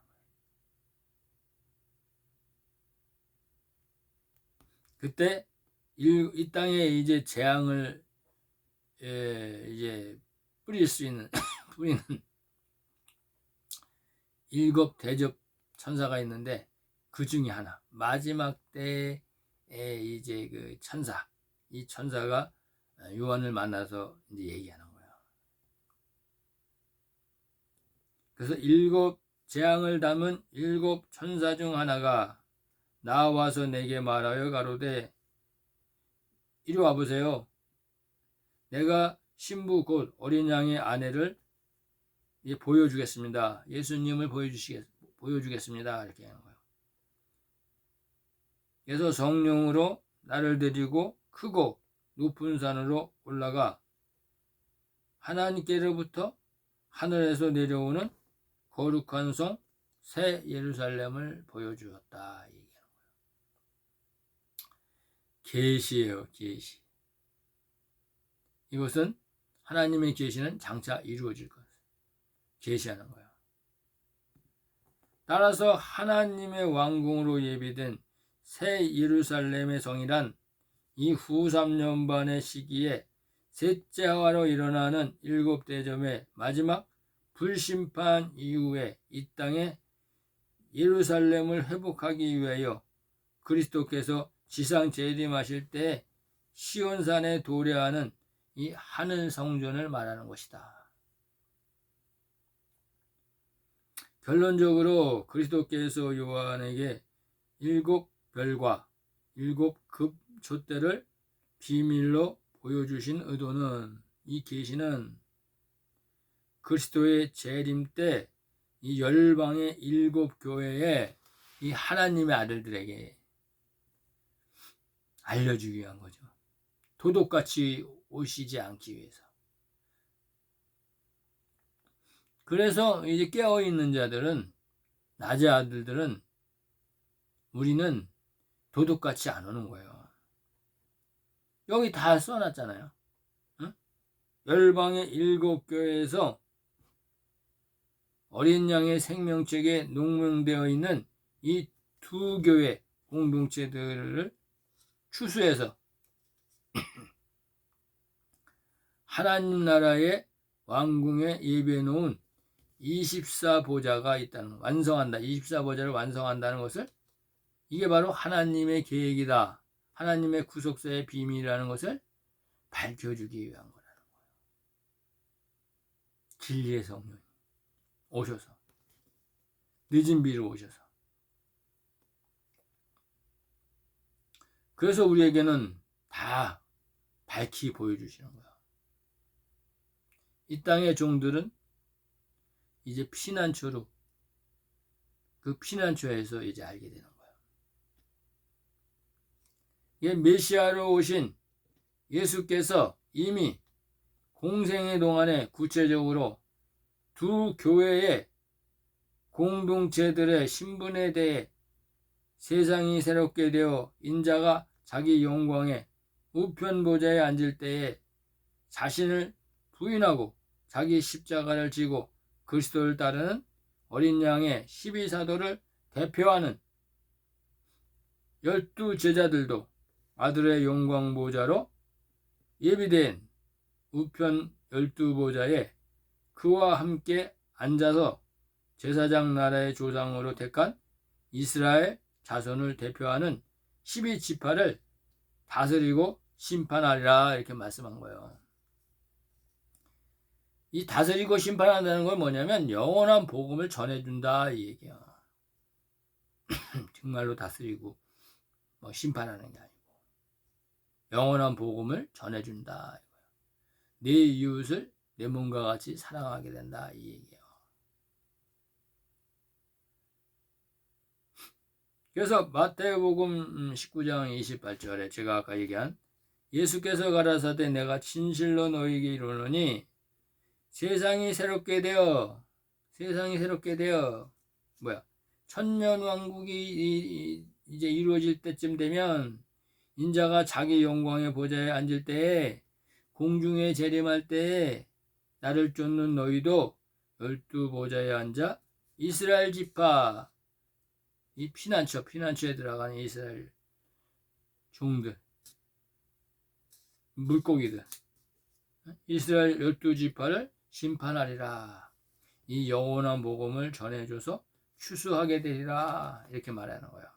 그때 이 땅에 이제 재앙을 이제 뿌릴 수 있는 뿌리는 일곱 대접 천사가 있는데, 그 중에 하나, 마지막 때에 이제 그 천사, 이 천사가 요한을 만나서 이제 얘기하는 거예요. 그래서 일곱 재앙을 담은 일곱 천사 중 하나가 나와서 내게 말하여 가로되, 이리 와보세요. 내가 신부 곧 어린 양의 아내를 보여주겠습니다. 예수님을 보여주겠습니다. 이렇게 하는 거예요. 그래서 성령으로 나를 데리고 크고 높은 산으로 올라가 하나님께로부터 하늘에서 내려오는 거룩한 성 새 예루살렘을 보여주었다. 얘기하는 거예요. 계시예요, 계시. 이것은 하나님의 계시는 장차 이루어질 것. 계시하는 거예요. 따라서 하나님의 왕궁으로 예비된 새 예루살렘의 성이란 이 후 3년반의 시기에 셋째 하와로 일어나는 일곱 대점의 마지막 불심판 이후에 이 땅에 예루살렘을 회복하기 위하여 그리스도께서 지상 재림하실 때 시온산에 도래하는 이 하늘 성전을 말하는 것이다. 결론적으로 그리스도께서 요한에게 일곱 별과 일곱 급 촛대를 비밀로 보여주신 의도는, 이 계시는 그리스도의 재림 때 이 열방의 일곱 교회에 이 하나님의 아들들에게 알려주기 위한 거죠. 도둑같이 오시지 않기 위해서. 그래서 이제 깨어있는 자들은, 낮의 아들들은, 우리는 도둑같이 안 오는 거예요. 여기 다 써놨잖아요. 응? 열방의 일곱 교회에서 어린 양의 생명책에 농명되어 있는 이 두 교회 공동체들을 추수해서 하나님 나라의 왕궁에 예비해 놓은 24보좌가 있다는, 완성한다. 24보좌를 완성한다는 것을, 이게 바로 하나님의 계획이다. 하나님의 구속사의 비밀이라는 것을 밝혀주기 위한 거라는 거예요. 진리의 성령이 오셔서, 늦은 비로 오셔서. 그래서 우리에게는 다 밝히 보여주시는 거야. 이 땅의 종들은 이제 피난처로, 그 피난처에서 이제 알게 되는 거예요. 이 메시아로 오신 예수께서 이미 공생의 동안에 구체적으로 두 교회의 공동체들의 신분에 대해 세상이 새롭게 되어 인자가 자기 영광의 우편 보좌에 앉을 때에 자신을 부인하고 자기 십자가를 지고 그리스도를 따르는 어린 양의 12사도를 대표하는 12제자들도 아들의 영광 보좌로 예비된 우편 12보좌에 그와 함께 앉아서 제사장 나라의 조상으로 택한 이스라엘 자손을 대표하는 12지파를 다스리고 심판하리라, 이렇게 말씀한 거예요. 이 다스리고 심판한다는 건 뭐냐면 영원한 복음을 전해준다 이 얘기야. 정말로 다스리고 뭐 심판하는 게 아니고 영원한 복음을 전해준다. 내 이웃을 내 몸과 같이 사랑하게 된다 이 얘기예요. 그래서 마태복음 19장 28절에 제가 아까 얘기한 예수께서 가라사대 내가 진실로 너희에게 이르노니 세상이 새롭게 되어 천년왕국이 이제 이루어질 때쯤 되면 인자가 자기 영광의 보좌에 앉을 때에 공중에 재림할 때에 나를 쫓는 너희도 12보좌에 앉아 이스라엘 지파, 이 피난처에 들어가는 이스라엘 종들, 물고기들, 이스라엘 12지파를 심판하리라. 이 영원한 복음을 전해줘서 추수하게 되리라. 이렇게 말하는 거야.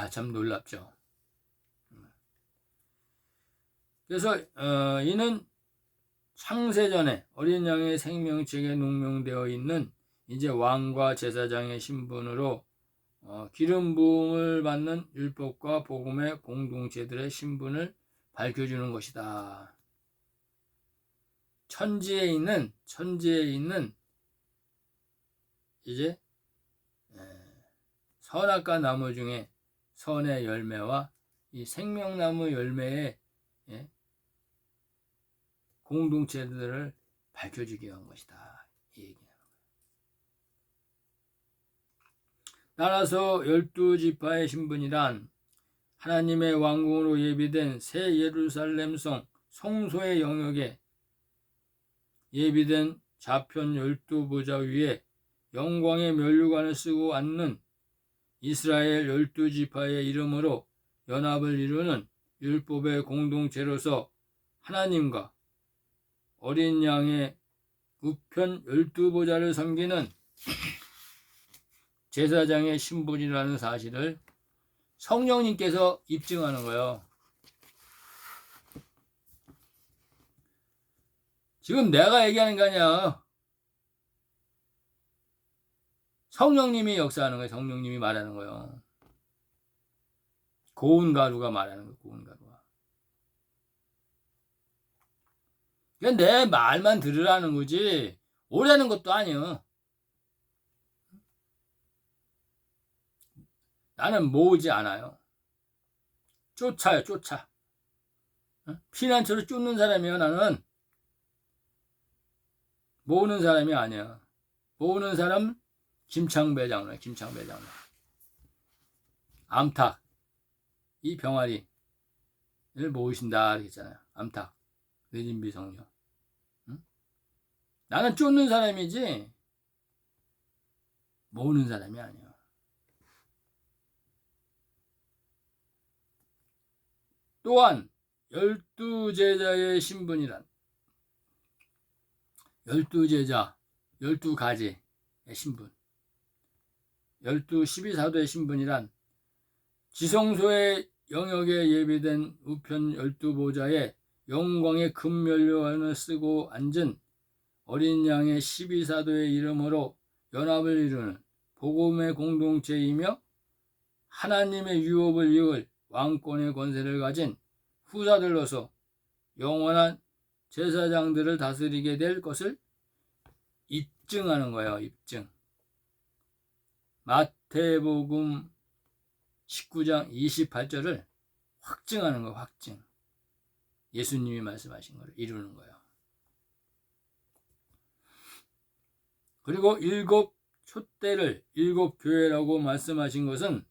참 놀랍죠. 그래서 이는 창세전에 어린 양의 생명책에 농명되어 있는 이제 왕과 제사장의 신분으로 기름 부음을 받는 율법과 복음의 공동체들의 신분을 밝혀주는 것이다. 천지에 있는 이제 선악과 나무 중에 선의 열매와 이 생명나무 열매의 공동체들을 밝혀주기 위한 것이다. 이 얘기예요. 따라서 12지파의 신분이란 하나님의 왕궁으로 예비된 새 예루살렘성 성소의 영역에 예비된 좌편 12보좌 위에 영광의 면류관을 쓰고 앉는 이스라엘 12지파의 이름으로 연합을 이루는 율법의 공동체로서 하나님과 어린 양의 우편 12보좌를 섬기는 제사장의 신분이라는 사실을 성령님께서 입증하는 거예요. 지금 내가 얘기하는 게 아니야. 성령님이 역사하는 거예요. 성령님이 말하는 거예요. 고운 가루가 말하는 거예요. 고운 가루가. 그냥 내 말만 들으라는 거지 오라는 것도 아니야. 나는 모으지 않아요. 쫓아요. 쫓아. 피난처를 쫓는 사람이야. 나는 모으는 사람이 아니야. 모으는 사람 김창배 장로. 암탉 이 병아리를 모으신다 그랬잖아요. 암탉 외진비 성령. 나는 쫓는 사람이지 모으는 사람이 아니야. 또한 12제자의 신분이란 12제자 12가지의 신분 12사도의 신분이란 지성소의 영역에 예비된 우편 12보좌에 영광의 금면류관을 쓰고 앉은 어린 양의 12사도의 이름으로 연합을 이루는 복음의 공동체이며 하나님의 유업을 이을 왕권의 권세를 가진 후사들로서 영원한 제사장들을 다스리게 될 것을 입증하는 거예요. 입증. 마태복음 19장 28절을 확증하는 거예요. 확증. 예수님이 말씀하신 것을 이루는 거예요. 그리고 7 촛대를 7 교회라고 말씀하신 것은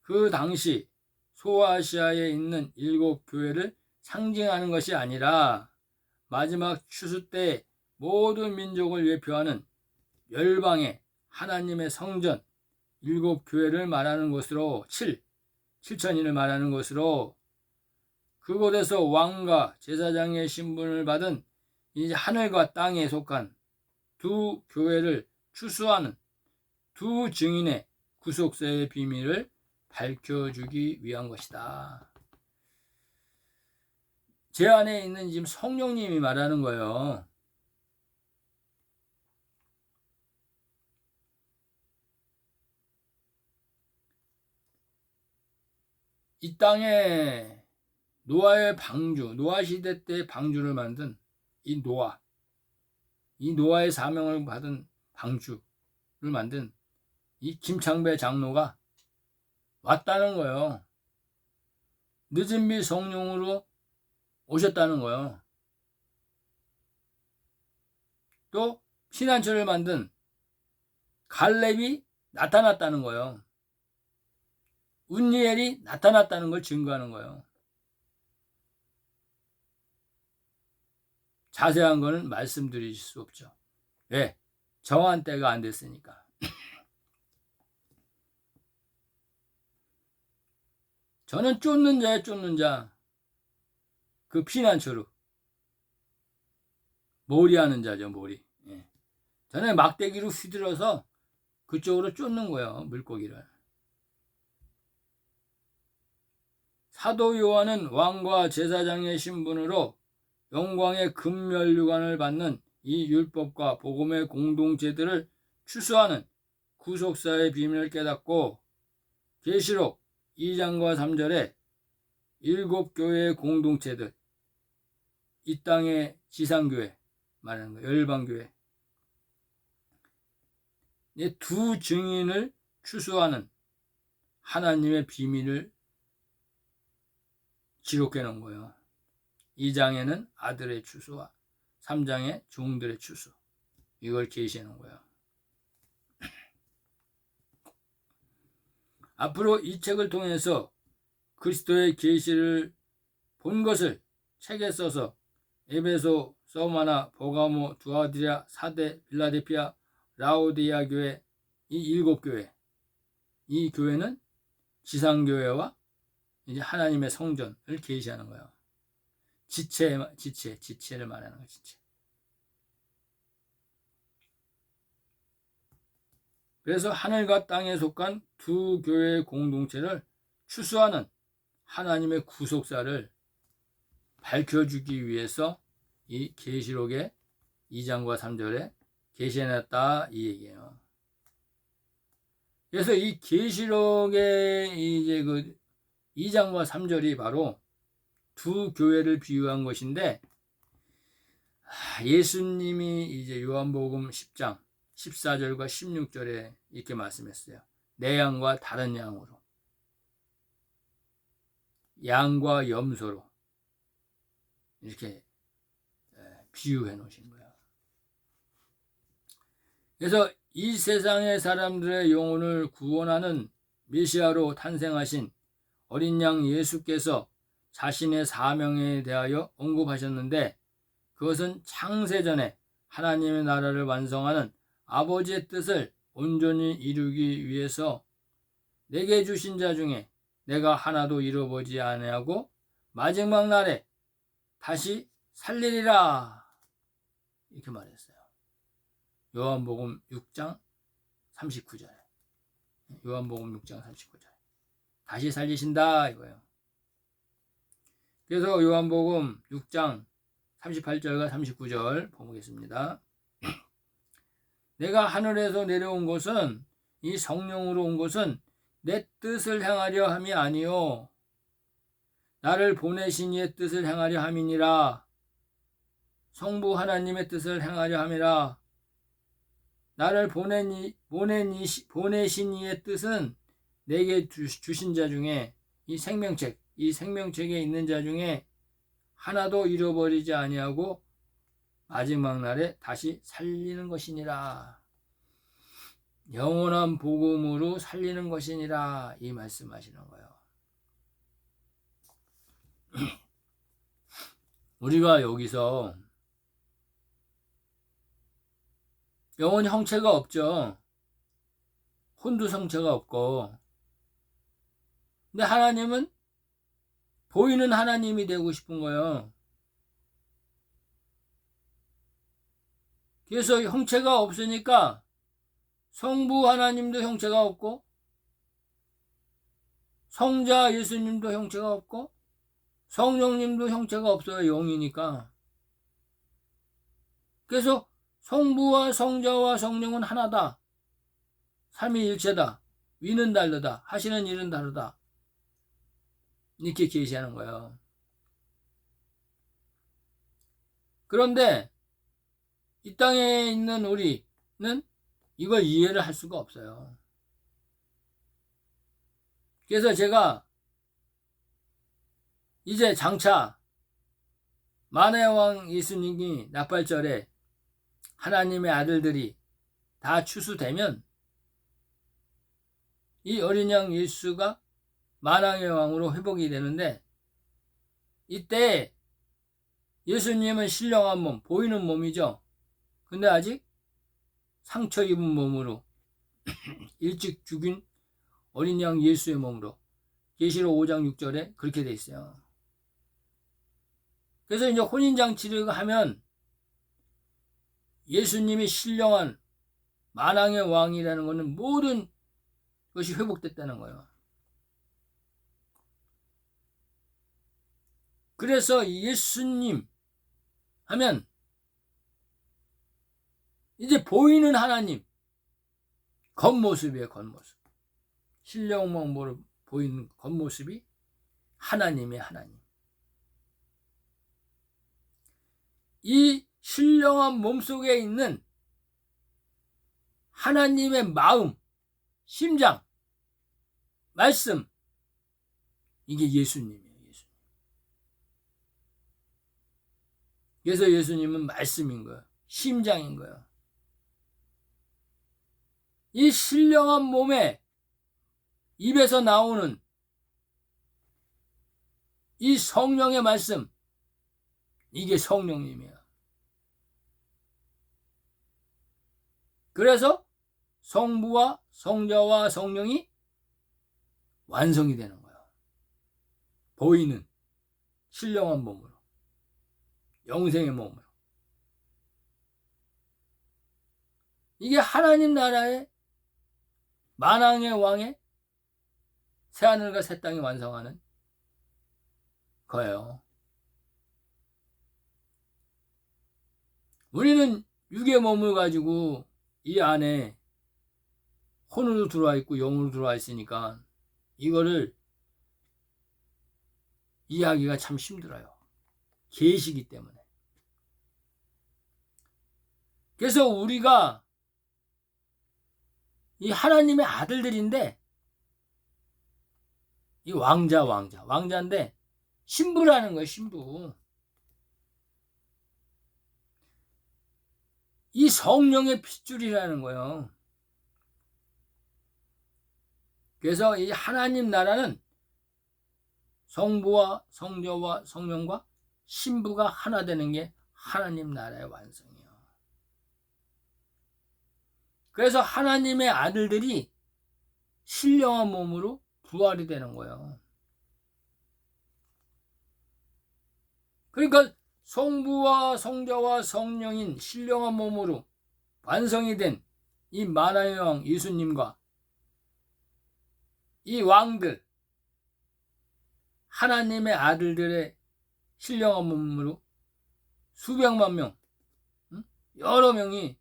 그 당시 소아시아에 있는 7 교회를 상징하는 것이 아니라 마지막 추수 때 모든 민족을 예표하는 열방의 하나님의 성전 7 교회를 말하는 것으로 7천인을 말하는 것으로 그곳에서 왕과 제사장의 신분을 받은 이제 하늘과 땅에 속한 두 교회를 추수하는 두 증인의 구속세의 비밀을 밝혀주기 위한 것이다. 제 안에 있는 지금 성령님이 말하는 거예요. 이 땅에 노아의 방주, 노아 시대 때 방주를 만든 이 노아의 사명을 받은 방주를 만든 이 김창배 장로가 왔다는 거예요. 늦은 비 성령으로 오셨다는 거예요. 또 피난처를 만든 갈렙이 나타났다는 거예요. 운니엘이 나타났다는 걸 증거하는 거예요. 자세한 거는 말씀드릴 수 없죠. 왜? 정한 때가 안 됐으니까. 저는 쫓는 자야, 쫓는 자. 그 피난처로. 몰이하는 자죠, 몰이. 예. 저는 막대기로 휘둘러서 그쪽으로 쫓는 거예요, 물고기를. 사도 요한은 왕과 제사장의 신분으로 영광의 금면류관을 받는 이 율법과 복음의 공동체들을 추수하는 구속사의 비밀을 깨닫고 계시록 2장과 3절에 7교회의 공동체들, 이 땅의 지상교회 말하는 거예요. 열방교회. 이 두 증인을 추수하는 하나님의 비밀을 기록해 놓은 거예요. 2장에는 아들의 추수와 3장에 종들의 추수, 이걸 계시해 놓은 거예요. 앞으로 이 책을 통해서 그리스도의 계시를 본 것을 책에 써서 에베소, 서마나, 버가모, 두아디라, 사대, 빌라델피아, 라오디아 교회, 이 7교회, 이 교회는 지상교회와 이제 하나님의 성전을 계시하는 거예요. 지체를 말하는 거예요. 지체. 그래서 하늘과 땅에 속한 두 교회의 공동체를 추수하는 하나님의 구속사를 밝혀주기 위해서 이 계시록의 2장과 3절에 계시해놨다 이 얘기예요. 그래서 이 계시록의 이제 그 2장과 3절이 바로 두 교회를 비유한 것인데, 예수님이 이제 요한복음 10장 14절과 16절에 이렇게 말씀했어요. 내 양과 다른 양으로, 양과 염소로 이렇게 비유해 놓으신 거예요. 그래서 이 세상의 사람들의 영혼을 구원하는 메시아로 탄생하신 어린 양 예수께서 자신의 사명에 대하여 언급하셨는데, 그것은 창세전에 하나님의 나라를 완성하는 아버지의 뜻을 온전히 이루기 위해서 내게 주신 자 중에 내가 하나도 잃어버리지 아니하고 마지막 날에 다시 살리리라 이렇게 말했어요. 요한복음 6장 39절. 요한복음 6장 39절. 다시 살리신다 이거예요. 그래서 요한복음 6장 38절과 39절 보겠습니다. 내가 하늘에서 내려온 것은, 이 성령으로 온 것은 내 뜻을 행하려 함이 아니요 나를 보내신 이의 뜻을 행하려 함이니라. 성부 하나님의 뜻을 행하려 함이라. 나를 보내신 이의 뜻은 내게 주신 자 중에 이 생명책에 있는 자 중에 하나도 잃어버리지 아니하고 마지막 날에 다시 살리는 것이니라. 영원한 복음으로 살리는 것이니라 이 말씀하시는 거예요. 우리가 여기서 영혼 형체가 없죠. 혼두성체가 없고, 근데 하나님은 보이는 하나님이 되고 싶은 거예요. 그래서 형체가 없으니까 성부 하나님도 형체가 없고, 성자 예수님도 형체가 없고, 성령님도 형체가 없어요. 영이니까. 그래서 성부와 성자와 성령은 하나다. 삼위일체다. 위는 다르다. 하시는 일은 다르다. 이렇게 계시하는 거예요. 그런데 이 땅에 있는 우리는 이걸 이해를 할 수가 없어요. 그래서 제가 이제 장차 만의 왕 예수님이 나팔절에 하나님의 아들들이 다 추수되면 이 어린 양 예수가 만왕의 왕으로 회복이 되는데, 이때 예수님은 신령한 몸, 보이는 몸이죠. 근데 아직 상처 입은 몸으로 일찍 죽인 어린 양 예수의 몸으로 계시록 5장 6절에 그렇게 돼 있어요. 그래서 이제 혼인잔치를 하면 예수님이 신령한 만왕의 왕이라는 것은 모든 것이 회복됐다는 거예요. 그래서 예수님 하면 이제 보이는 하나님, 겉모습이에요. 겉모습. 신령한 보이는 겉모습이 하나님의 하나님. 이 신령한 몸속에 있는 하나님의 마음, 심장, 말씀, 이게 예수님이에요. 예수님. 그래서 예수님은 말씀인 거예요. 심장인 거예요. 이 신령한 몸에 입에서 나오는 이 성령의 말씀, 이게 성령님이에요. 그래서 성부와 성자와 성령이 완성이 되는 거예요. 보이는 신령한 몸으로, 영생의 몸으로. 이게 하나님 나라의 만왕의 왕의 새하늘과 새 땅이 완성하는 거예요. 우리는 육의 몸을 가지고 이 안에 혼으로 들어와 있고 영으로 들어와 있으니까 이거를 이해하기가 참 힘들어요. 계시기 때문에. 그래서 우리가 이 하나님의 아들들인데, 이 왕자인데 신부라는 거예요. 신부. 이 성령의 핏줄이라는 거예요. 그래서 이 하나님 나라는 성부와 성자와 성령과 신부가 하나 되는 게 하나님 나라의 완성이에요. 그래서 하나님의 아들들이 신령한 몸으로 부활이 되는 거예요. 그러니까 성부와 성자와 성령인 신령한 몸으로 완성이 된 이 만왕의 왕 예수님과 이 왕들, 하나님의 아들들의 신령한 몸으로 수백만 명, 여러 명이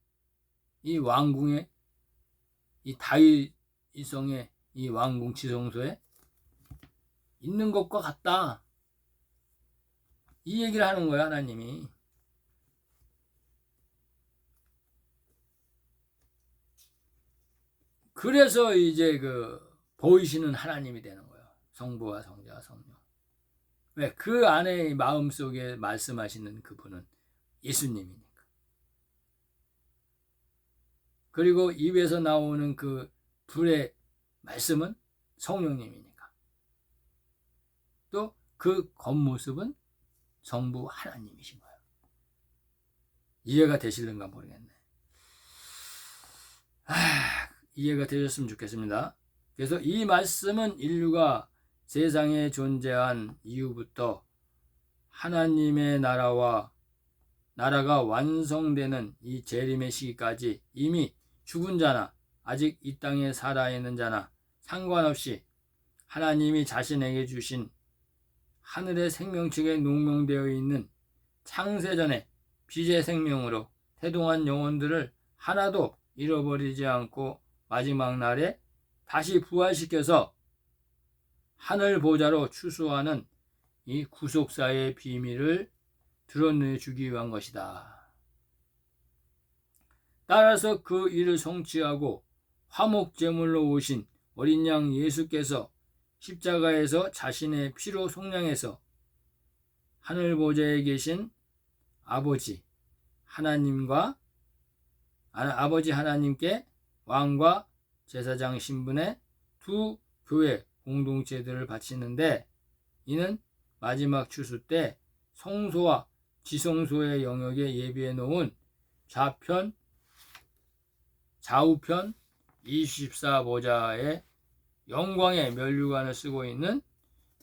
이 왕궁에, 이 다윗성의 이 왕궁 지성소에 있는 것과 같다. 이 얘기를 하는 거야, 하나님이. 그래서 이제 보이시는 하나님이 되는 거예요. 성부와 성자와 성령. 왜? 그 안에 마음속에 말씀하시는 그분은 예수님이니까. 그리고 입에서 나오는 그 불의 말씀은 성령님이니까. 또 그 겉모습은 성부 하나님이신 거예요. 이해가 되실는가 모르겠네. 이해가 되셨으면 좋겠습니다. 그래서 이 말씀은 인류가 세상에 존재한 이후부터 하나님의 나라가 완성되는 이 재림의 시기까지 이미 죽은 자나 아직 이 땅에 살아있는 자나 상관없이 하나님이 자신에게 주신 하늘의 생명책에 농명되어 있는 창세전의 빛의 생명으로 태동한 영혼들을 하나도 잃어버리지 않고 마지막 날에 다시 부활시켜서 하늘 보좌로 추수하는 이 구속사의 비밀을 드러내주기 위한 것이다. 따라서 그 일을 성취하고 화목제물로 오신 어린 양 예수께서 십자가에서 자신의 피로 속량해서 하늘 보좌에 계신 아버지 하나님께 왕과 제사장 신분의 두 교회 공동체들을 바치는데, 이는 마지막 추수 때 성소와 지성소의 영역에 예비해 놓은 좌우편 24보좌의 영광의 면류관을 쓰고 있는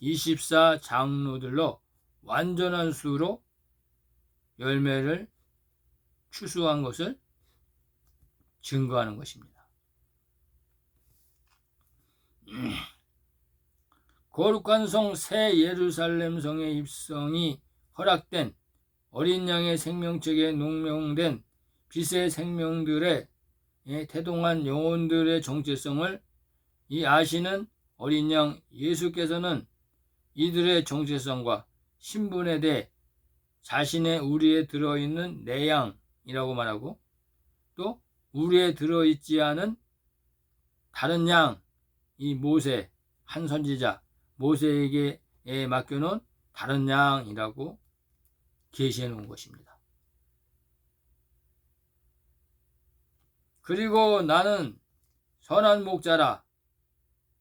24장로들로 완전한 수로 열매를 추수한 것을 증거하는 것입니다. 거룩한 성 새 예루살렘 성의 입성이 허락된 어린 양의 생명책에 농명된 빛의 생명들의 태동한 영혼들의 정체성을 이 아시는 어린 양 예수께서는 이들의 정체성과 신분에 대해 자신의 우리에 들어있는 내 양이라고 말하고, 또 우리에 들어있지 않은 다른 양, 이 모세, 한 선지자 모세에게 맡겨놓은 다른 양이라고 계시해 놓은 것입니다. 그리고 나는 선한 목자라,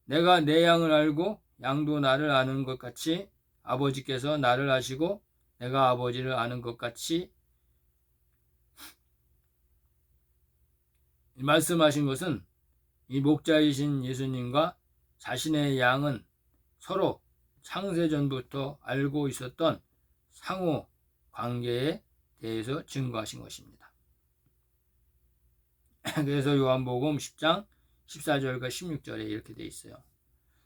내가 내 양을 알고 양도 나를 아는 것 같이 아버지께서 나를 아시고 내가 아버지를 아는 것 같이, 말씀하신 것은 이 목자이신 예수님과 자신의 양은 서로 창세전부터 알고 있었던 상호 관계에 대해서 증거하신 것입니다. 그래서 요한복음 10장 14절과 16절에 이렇게 돼 있어요.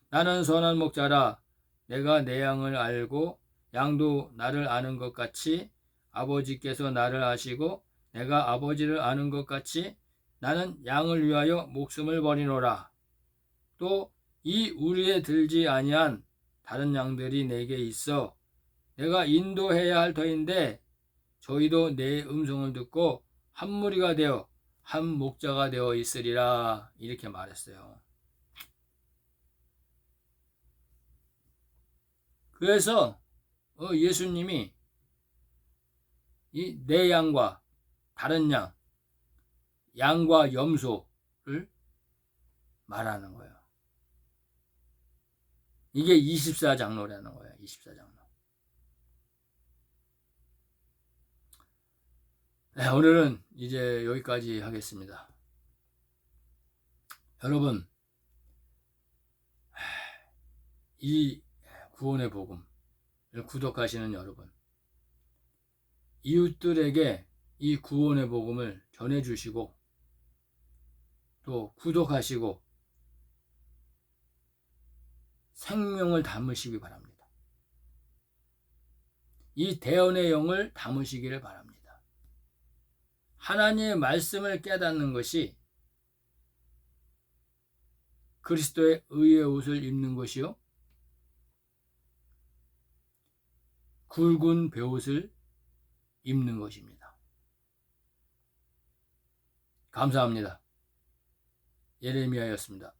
나는 선한 목자라, 내가 내 양을 알고 양도 나를 아는 것 같이 아버지께서 나를 아시고 내가 아버지를 아는 것 같이 나는 양을 위하여 목숨을 버리노라. 또 이 우리에 들지 아니한 다른 양들이 내게 있어 내가 인도해야 할 터인데 저희도 내 음성을 듣고 한 무리가 되어 한 목자가 되어 있으리라. 이렇게 말했어요. 그래서 예수님이 이 내 양과 다른 양과 염소를 말하는 거예요. 이게 24장로라는 거예요. 24장로. 네, 오늘은 이제 여기까지 하겠습니다. 여러분, 이 구원의 복음을 구독하시는 여러분, 이웃들에게 이 구원의 복음을 전해주시고 또 구독하시고 생명을 담으시기 바랍니다. 이 대언의 영을 담으시기를 바랍니다. 하나님의 말씀을 깨닫는 것이 그리스도의 의의 옷을 입는 것이요, 굵은 베옷을 입는 것입니다. 감사합니다. 예레미야였습니다.